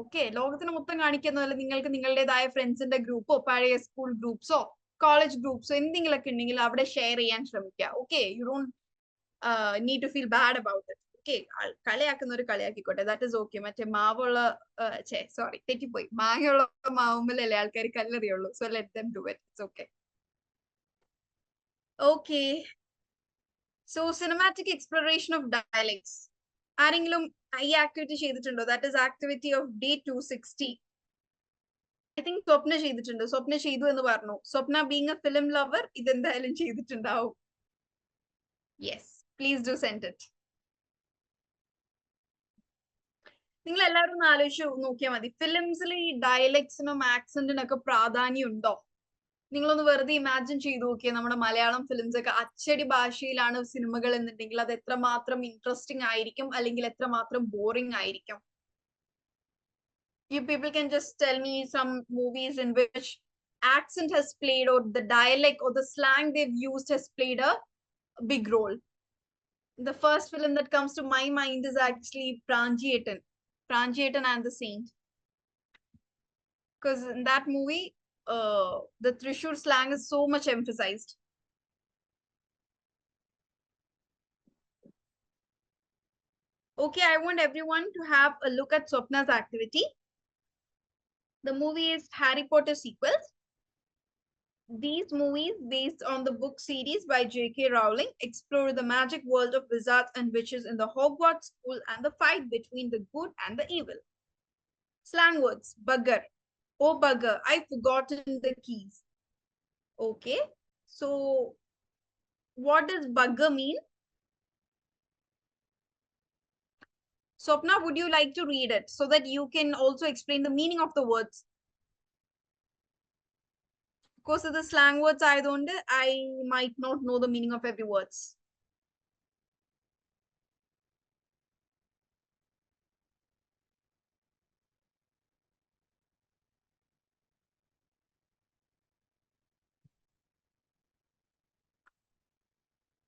Okay, ലോകത്തിന് മൊത്തം കാണിക്കുന്നതല്ല. നിങ്ങൾക്ക് നിങ്ങളുടേതായ ഫ്രണ്ട്സിന്റെ ഗ്രൂപ്പോ പഴയ സ്കൂൾ ഗ്രൂപ്പ്സോ കോളേജ് ഗ്രൂപ്പ്സോ എന്തെങ്കിലുമൊക്കെ ഉണ്ടെങ്കിൽ അവിടെ ഷെയർ ചെയ്യാൻ ശ്രമിക്കുക. Okay, you don't need to feel bad about it. Okay, കളിയാക്കുന്നവർ കളിയാക്കിക്കോട്ടെ, ദാറ്റ് ഇസ് ഓക്കെ. മറ്റേ മാവുള്ള സോറി തെറ്റിപ്പോയി, മാങ്ങയുള്ള മാവുമ്പലല്ലേ ആൾക്കാർ കല്ലെറിയുള്ളൂ. So let them do it. It's okay. Okay, so cinematic exploration of dialects. ആരെങ്കിലും ഈ ആക്ടിവിറ്റി ചെയ്തിട്ടുണ്ടോ? That is activity of day 260. I think Swapna ചെയ്തിട്ടുണ്ട്. സ്വപ്ന ചെയ്തു എന്ന് പറഞ്ഞു. Swapna being a film lover ഇതെന്തായാലും ചെയ്തിട്ടുണ്ടാവും. Yes, please do send it. നിങ്ങൾ എല്ലാവരും ഒന്ന് ആലോചിച്ച് നോക്കിയാൽ മതി, ഫിലിംസിൽ ഈ ഡയലക്ട്സിനും ആക്സന്റിനും ഒക്കെ പ്രാധാന്യം ഉണ്ടോ? നിങ്ങളൊന്ന് വെറുതെ ഇമാജിൻ ചെയ്ത് നോക്കിയാൽ നമ്മുടെ മലയാളം ഫിലിംസ് ഒക്കെ അച്ചടി ഭാഷയിലാണ് സിനിമകൾ എന്നുണ്ടെങ്കിൽ അത് എത്രമാത്രം ഇൻട്രസ്റ്റിംഗ് ആയിരിക്കും, അല്ലെങ്കിൽ എത്രമാത്രം ബോറിംഗ് ആയിരിക്കും. You people can just tell me some movies in which accent has played, or the dialect or the slang they've used has played a big role. The first film that comes to my mind is actually Pranjiyatan and the Saint. Because in that movie, the Trishur slang is so much emphasized. Okay, I want everyone to have a look at Swapna's activity. The movie is Harry Potter sequels. These movies, based on the book series by J.K. Rowling, explore the magic world of wizards and witches in the Hogwarts school and the fight between the good and the evil. Slang words: bugger. Oh bugger, I've forgotten the keys. Okay, so what does bugger mean? Swapna, would you like to read it so that you can also explain the meaning of the words? Of course, the slang words I might not know the meaning of every words.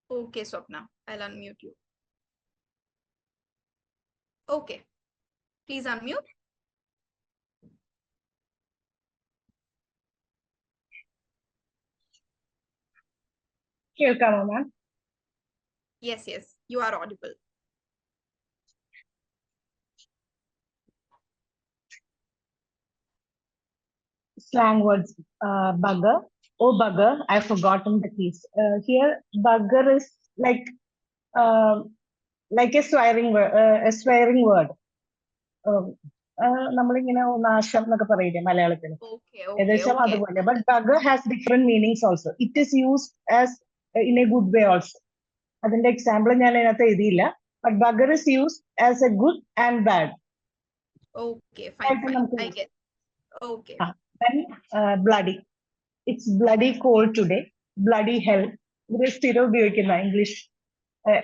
Okay, Swapna, I'll unmute you. Okay, please unmute. കേൾക്കാമോ മാം? Yes, you are audible. Slang words. bugger. Oh, bugger, I've forgotten the keys. Here, bugger is like uh, like a swearing word. A swearing word. നമ്മളിങ്ങനെ നാശം എന്നൊക്കെ പറയില്ലേ മലയാളത്തിൽ Okay, ഏകദേശം okay. അതുപോലെ but bugger has different meanings also it is used as in a good way also അതിന്റെ example ഞാൻ അതിനകത്ത് എഴുതിയില്ല but bugger is used as a good and bad Okay, fine. I get. Okay. then bloody it's bloody cold today bloody hell ഇത് സ്ഥിരം ഉപയോഗിക്കുന്ന English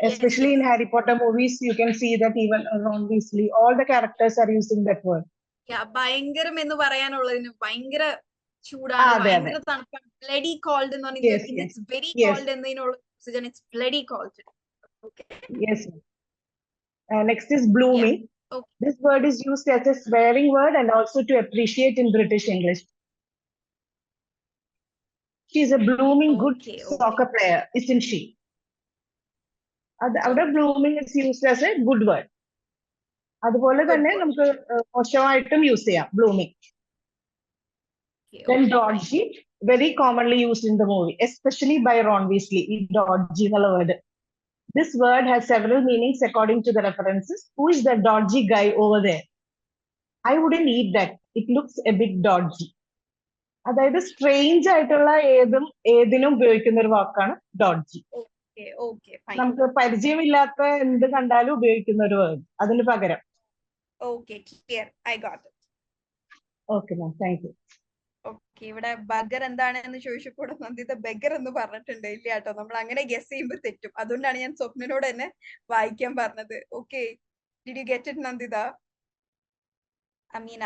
especially in Harry Potter movies you can see that even Ron Weasley all the characters are using that word. Yeah, ഭയങ്കരം എന്ന് പറയാനുള്ളതിന് ഭയങ്കര ചൂടാണ് അതെ, ഭയങ്കര തണുപ്പാണ് ബ്ലഡി കോൾഡ് എന്ന് Yes, പറഞ്ഞാൽ ഇറ്റ്സ് വെരി yes. കോൾഡ് എന്നതിനുള്ള it's bloody cold. Okay. Yes. Next is blooming. Okay. This word is used as a swearing word and also to appreciate in British English. She is a blooming good Okay. soccer player, isn't she? അവിടെ blooming is used as a good word. അതുപോലെ തന്നെ word. നമുക്ക് മോശമായിട്ടും use ചെയ്യാം blooming. Okay, Then okay, fine. dodgy, very commonly used in the movie, especially by Ron Weasley. ഈ dodgy എന്നുള്ള word. This word has several meanings according to the references. Who is the dodgy guy over there? I wouldn't eat that. It looks a bit dodgy. അതായത് strange ആയിട്ടുള്ള ഏതിനും ഉപയോഗിക്കുന്ന ഒരു വാക്കാണ് ഡോഡ്ജി. Okay, okay, fine. നമുക്ക് പരിചയമില്ലാത്ത എന്ത് കണ്ടാലും ഉപയോഗിക്കുന്ന ഒരു വേർഡ് അതിന് പകരം. Okay, clear. I got it. Okay, ma'am. Thank you. Okay ഇവിടെ ബഗർ എന്താണെന്ന് ചോദിച്ചപ്പോൾ നന്ദിത ബഗർ എന്ന് പറഞ്ഞിട്ടുണ്ട്. ഇല്ല കേട്ടോ, നമ്മൾ അങ്ങനെ ഗസ് ചെയ്യുമ്പോൾ തെറ്റും. അതുകൊണ്ടാണ് ഞാൻ സ്വപ്നനോട് തന്നെ വായിക്കാൻ പറഞ്ഞത്. Okay, did you get it Nandita? Amina,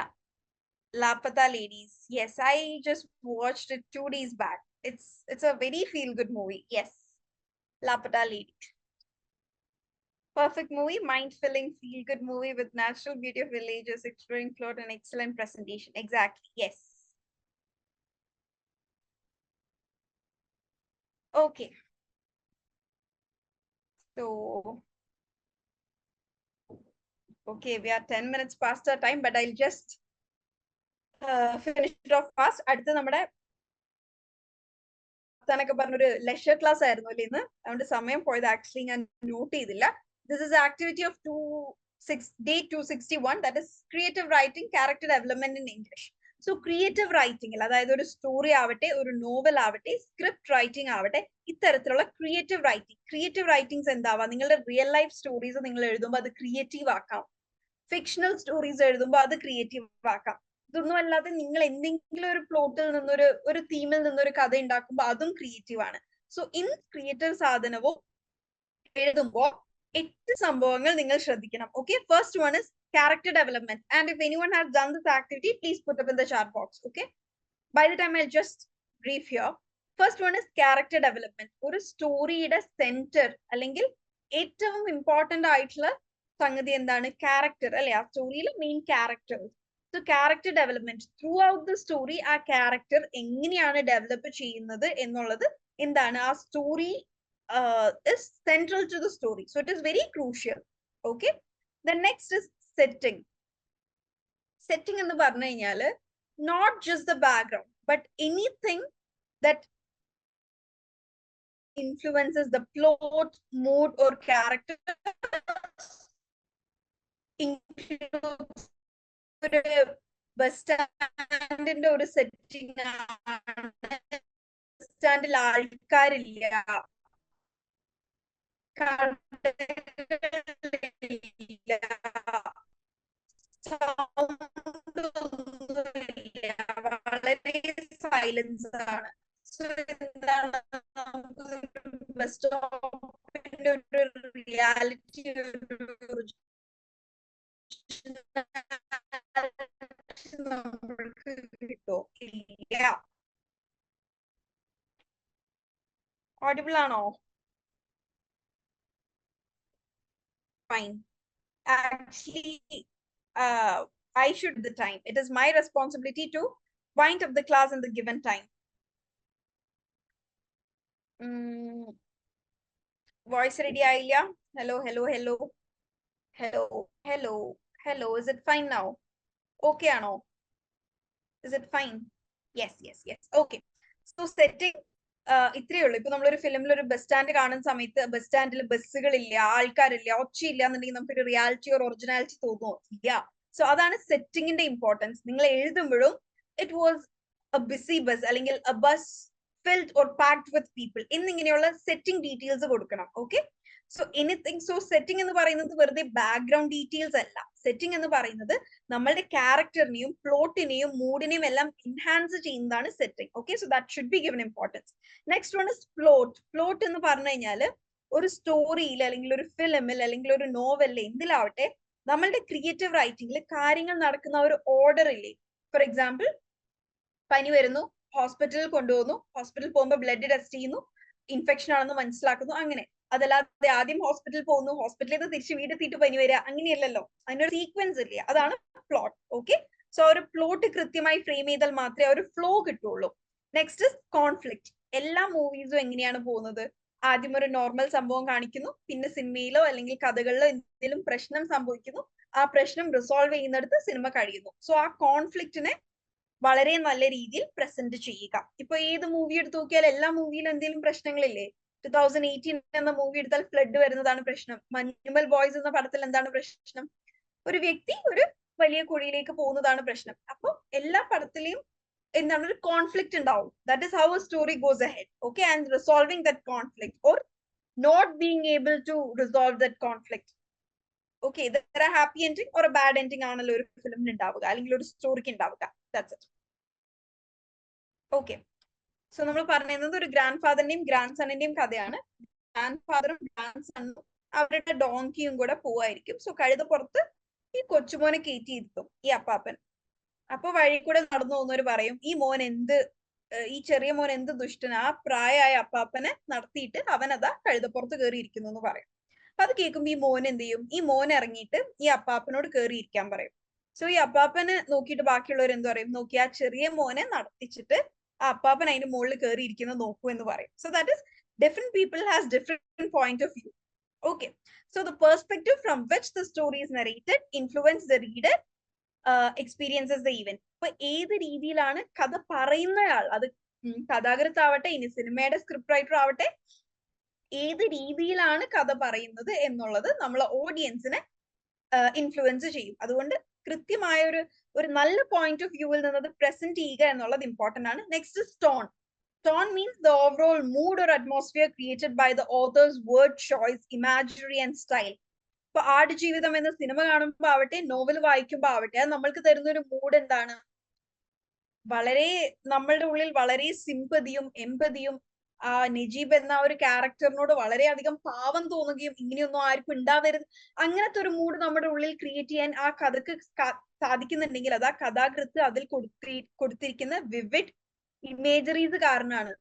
Lapata Ladies. Yes, I just watched it 2 days back. It's a very feel good movie. Yes, Lapata Ladies. Perfect movie, mind-filling, feel-good movie with natural beauty of villages, exploring plot and excellent presentation. Exactly, yes. Okay. So, okay, we are 10 minutes past our time, but I'll just finish it off fast. അടുത്ത നമ്മുടെ ൊക്കെ പറഞ്ഞൊരു leisure class ആയിരുന്നു അല്ലേ ഇന്ന്. അതുകൊണ്ട് സമയം പോയത് actually ഞാൻ നോട്ട് ചെയ്തില്ല. This is the activity of day 261, that is creative writing, character development in English. So creative writing, അതായത് ഒരു സ്റ്റോറി ആവട്ടെ, ഒരു നോവൽ ആവട്ടെ, സ്ക്രിപ്റ്റ് റൈറ്റിംഗ് ആവട്ടെ, ഇത്തരത്തിലുള്ള ക്രിയേറ്റീവ് റൈറ്റിംഗ്സ് എന്താവാം? നിങ്ങളുടെ റിയൽ ലൈഫ് സ്റ്റോറീസ് നിങ്ങൾ എഴുതുമ്പോൾ അത് ക്രിയേറ്റീവ് ആക്കാം. ഫിക്ഷണൽ സ്റ്റോറീസ് എഴുതുമ്പോൾ അത് ക്രിയേറ്റീവ് ആക്കാം. ഇതൊന്നും അല്ലാതെ നിങ്ങൾ എന്തെങ്കിലും ഒരു പ്ലോട്ടിൽ നിന്നൊരു തീമിൽ നിന്നൊരു കഥ ഉണ്ടാക്കുമ്പോൾ അതും ക്രിയേറ്റീവ് ആണ്. സോ ഇൻ ക്രിയേറ്റീവ് സാധനവും എഴുതുമ്പോൾ 8 സംഭവങ്ങൾ നിങ്ങൾ ശ്രദ്ധിക്കണം. Okay, first one is character development, and if anyone has done this activity, please put up in the chat box. Okay, by the time I'll just brief here. First one is character development. ഒരു സ്റ്റോറിയുടെ centre അല്ലെങ്കിൽ ഏറ്റവും important ആയിട്ടുള്ള സംഗതി എന്താണ്? Character അല്ലെ? ആ സ്റ്റോറിയിലെ main character. So character development throughout the story ആ ക്യാരക്ടർ എങ്ങനെയാണ് ഡെവലപ്പ് ചെയ്യുന്നത് എന്നുള്ളത് എന്താണ്? ആ story is central to the story, so it is very crucial. Okay, the next is setting. Setting എന്ന് പറഞ്ഞു കഴിഞ്ഞാല് not just the background but anything that influences the plot, mood or character. Includes bus സ്റ്റാൻഡിന്റെ ഒരു setting ആണ്. Bus സ്റ്റാൻഡിൽ ആൾക്കാരില്ല, വളരെ silence ആണ്. So എന്താണ്, ബസ് സ്റ്റോപ്പിന്റെ ഒരു റിയാലിറ്റി നമ്മൾക്ക് കിട്ടില്ല. ഓഡിബിൾ ആണോ? Fine. Actually, I should the time. It is my responsibility to wind up the class in the given time. Voice ready, Ailia? Hello. Is it fine now? Okay, Ano? Is it fine? Yes okay. So setting ഇത്രയേ ഉള്ളൂ. ഇപ്പൊ നമ്മളൊരു ഫിലിമിൽ ഒരു bus stand കാണുന്ന സമയത്ത് bus സ്റ്റാൻഡിൽ ബസ്സുകളില്ല, ആൾക്കാരില്ല, ഒച്ചയില്ല എന്നുണ്ടെങ്കിൽ നമുക്കൊരു റിയാലിറ്റി ഓർ ഒറിജിനാലിറ്റി തോന്നുമോ? ഇല്ല. സോ അതാണ് സെറ്റിങ്ങിന്റെ ഇമ്പോർട്ടൻസ്. നിങ്ങൾ എഴുതുമ്പോഴും it was a busy bus അല്ലെങ്കിൽ a bus filled or packed with people എന്നിങ്ങനെയുള്ള സെറ്റിംഗ് ഡീറ്റെയിൽസ് കൊടുക്കണം. Okay. So anything. So setting എന്ന് പറയുന്നത് വെറുതെ ബാക്ക്ഗ്രൗണ്ട് ഡീറ്റെയിൽസ് അല്ല. സെറ്റിംഗ് എന്ന് പറയുന്നത് നമ്മളുടെ ക്യാരക്ടറിനെയും പ്ലോട്ടിനെയും മൂഡിനെയും എല്ലാം എൻഹാൻസ് ചെയ്യുന്നതാണ് setting. Okay. So that should be given importance. Next one is plot. Plot എന്ന് പറഞ്ഞു കഴിഞ്ഞാൽ ഒരു സ്റ്റോറിയിൽ അല്ലെങ്കിൽ ഒരു ഫിലിമിൽ അല്ലെങ്കിൽ ഒരു നോവലിൽ എന്തിലാവട്ടെ നമ്മളുടെ ക്രിയേറ്റീവ് റൈറ്റിംഗിൽ കാര്യങ്ങൾ നടക്കുന്ന ഒരു ഓർഡർ ഇല്ലേ? ഫോർ എക്സാമ്പിൾ, പനി വരുന്നു, ഹോസ്പിറ്റലിൽ കൊണ്ടുപോകുന്നു, ഹോസ്പിറ്റലിൽ പോകുമ്പോൾ ബ്ലഡ് ടെസ്റ്റ് ചെയ്യുന്നു, ഇൻഫെക്ഷൻ ആണെന്ന് മനസ്സിലാക്കുന്നു, അങ്ങനെ. അതല്ലാതെ ആദ്യം ഹോസ്പിറ്റലിൽ പോകുന്നു, ഹോസ്പിറ്റലിൽ നിന്ന് തിരിച്ച് വീടെത്തിയിട്ട് പനി വരിക, അങ്ങനെയല്ലല്ലോ. അതിനൊരു സീക്വൻസ് ഇല്ലേ? അതാണ് പ്ലോട്ട്. ഓക്കെ. സോ ഒരു പ്ലോട്ട് കൃത്യമായി ഫ്രെയിം ചെയ്താൽ മാത്രമേ ഒരു ഫ്ലോ കിട്ടുള്ളൂ. Next conflict. എല്ലാ മൂവീസും എങ്ങനെയാണ് പോകുന്നത്? ആദ്യം ഒരു നോർമൽ സംഭവം കാണിക്കുന്നു, പിന്നെ സിനിമയിലോ അല്ലെങ്കിൽ കഥകളിലോ എന്തെങ്കിലും പ്രശ്നം സംഭവിക്കുന്നു, ആ പ്രശ്നം റിസോൾവ് ചെയ്യുന്നിടത്ത് സിനിമ കഴിയുന്നു. സോ ആ കോൺഫ്ലിക്റ്റിനെ വളരെ നല്ല രീതിയിൽ പ്രസന്റ് ചെയ്യുക. ഇപ്പൊ ഏത് മൂവി എടുത്തു നോക്കിയാൽ എല്ലാ മൂവിയിലും എന്തെങ്കിലും പ്രശ്നങ്ങളില്ലേ? 2018 എന്ന മൂവി എടുത്താൽ ഫ്ലഡ് വരുന്നതാണ് പ്രശ്നം. മഞ്ഞുമൽ ബോയ്സ് എന്ന പടത്തിൽ എന്താണ് പ്രശ്നം? ഒരു വ്യക്തി ഒരു വലിയ കുഴിയിലേക്ക് പോകുന്നതാണ് പ്രശ്നം. അപ്പൊ എല്ലാ പടത്തിലെയും എന്താണ് ഒരു കോൺഫ്ലിക്റ്റ് ഉണ്ടാവും. That is how a story goes ahead. Okay. And resolving that conflict or not being able to resolve that conflict. Okay. ഇതൊരു happy ending or bad ending ആണല്ലോ ഒരു ഫിലിമിന് ഉണ്ടാവുക അല്ലെങ്കിൽ ഒരു സ്റ്റോറിക്ക് ഉണ്ടാവുക. That's it. ഓക്കെ. സോ നമ്മൾ പറഞ്ഞിരുന്നത് ഒരു ഗ്രാൻഡ് ഫാദറിന്റെയും ഗ്രാൻഡ് സണ്ണിന്റെയും കഥയാണ്. ഗ്രാൻഡ് ഫാദറും ഗ്രാൻഡ് സണ്ണും അവരുടെ ഡോങ്കിയും കൂടെ പോവായിരിക്കും. സോ കഴുതപ്പുറത്ത് ഈ കൊച്ചുമോനെ കയറ്റിയിരുത്തും ഈ അപ്പാപ്പൻ. അപ്പൊ വഴി കൂടെ നടന്നു പോകുന്നവർ പറയും, ഈ ചെറിയ മോൻ എന്ത് ദുഷ്ടന, ആ പ്രായമായ അപ്പാപ്പനെ നടത്തിയിട്ട് അവനതാ കഴുതപ്പുറത്ത് കയറിയിരിക്കുന്നു എന്ന് പറയും. അപ്പൊ അത് കേൾക്കുമ്പോ ഈ മോൻ എന്ത് ചെയ്യും? ഈ മോൻ ഇറങ്ങിയിട്ട് ഈ അപ്പാപ്പനോട് കയറിയിരിക്കാൻ പറയും. സോ ഈ അപ്പാപ്പന് നോക്കിയിട്ട് ബാക്കിയുള്ളവർ എന്ത് പറയും? നോക്കി ആ ചെറിയ മോനെ നടത്തിച്ചിട്ട് ആ അപ്പാപ്പൻ അതിന്റെ മുകളിൽ കയറിയിരിക്കുന്നത് നോക്കൂ എന്ന് പറയും. So that is different people has different point of view. Okay. So the perspective from which the story is narrated influence the reader experiences the event. അപ്പൊ ഏത് രീതിയിലാണ് കഥ പറയുന്നയാൾ, അത് കഥാകൃത്താവട്ടെ ഇനി സിനിമയുടെ സ്ക്രിപ്റ്റ് റൈറ്റർ ആവട്ടെ, ഏത് രീതിയിലാണ് കഥ പറയുന്നത് എന്നുള്ളത് നമ്മളെ ഓഡിയൻസിനെ ഇൻഫ്ലുവൻസ് ചെയ്യും. അതുകൊണ്ട് കൃത്യമായ ഒരു നല്ല പോയിന്റ് ഓഫ് വ്യൂവിൽ നിന്നത് പ്രസന്റ് ചെയ്യുക എന്നുള്ളത് ഇമ്പോർട്ടന്റ് ആണ്. Next tone. Tone means the overall mood or atmosphere created by the author's word choice, imagery and style. ഇപ്പൊ ആടുജീവിതം എന്ന സിനിമ കാണുമ്പോ ആവട്ടെ, നോവൽ വായിക്കുമ്പോ ആവട്ടെ, അത് നമ്മൾക്ക് തരുന്ന ഒരു മൂഡ് എന്താണ്? വളരെ നമ്മളുടെ ഉള്ളിൽ വളരെ സിമ്പതിയും എമ്പതിയും ആ നജീബ് എന്ന ഒരു ക്യാരക്ടറിനോട് വളരെയധികം പാവം തോന്നുകയും ഇങ്ങനെയൊന്നും ആർക്കും ഉണ്ടാവരുത്, അങ്ങനത്തെ ഒരു മൂഡ് നമ്മുടെ ഉള്ളിൽ ക്രിയേറ്റ് ചെയ്യാൻ ആ കഥക്ക് സാധിക്കുന്നുണ്ടെങ്കിൽ അത് ആ കഥാകൃത്ത് അതിൽ കൊടുത്തിരിക്കുന്ന വിവിഡ് ഇമേജറീസ് കാരണമാണ്.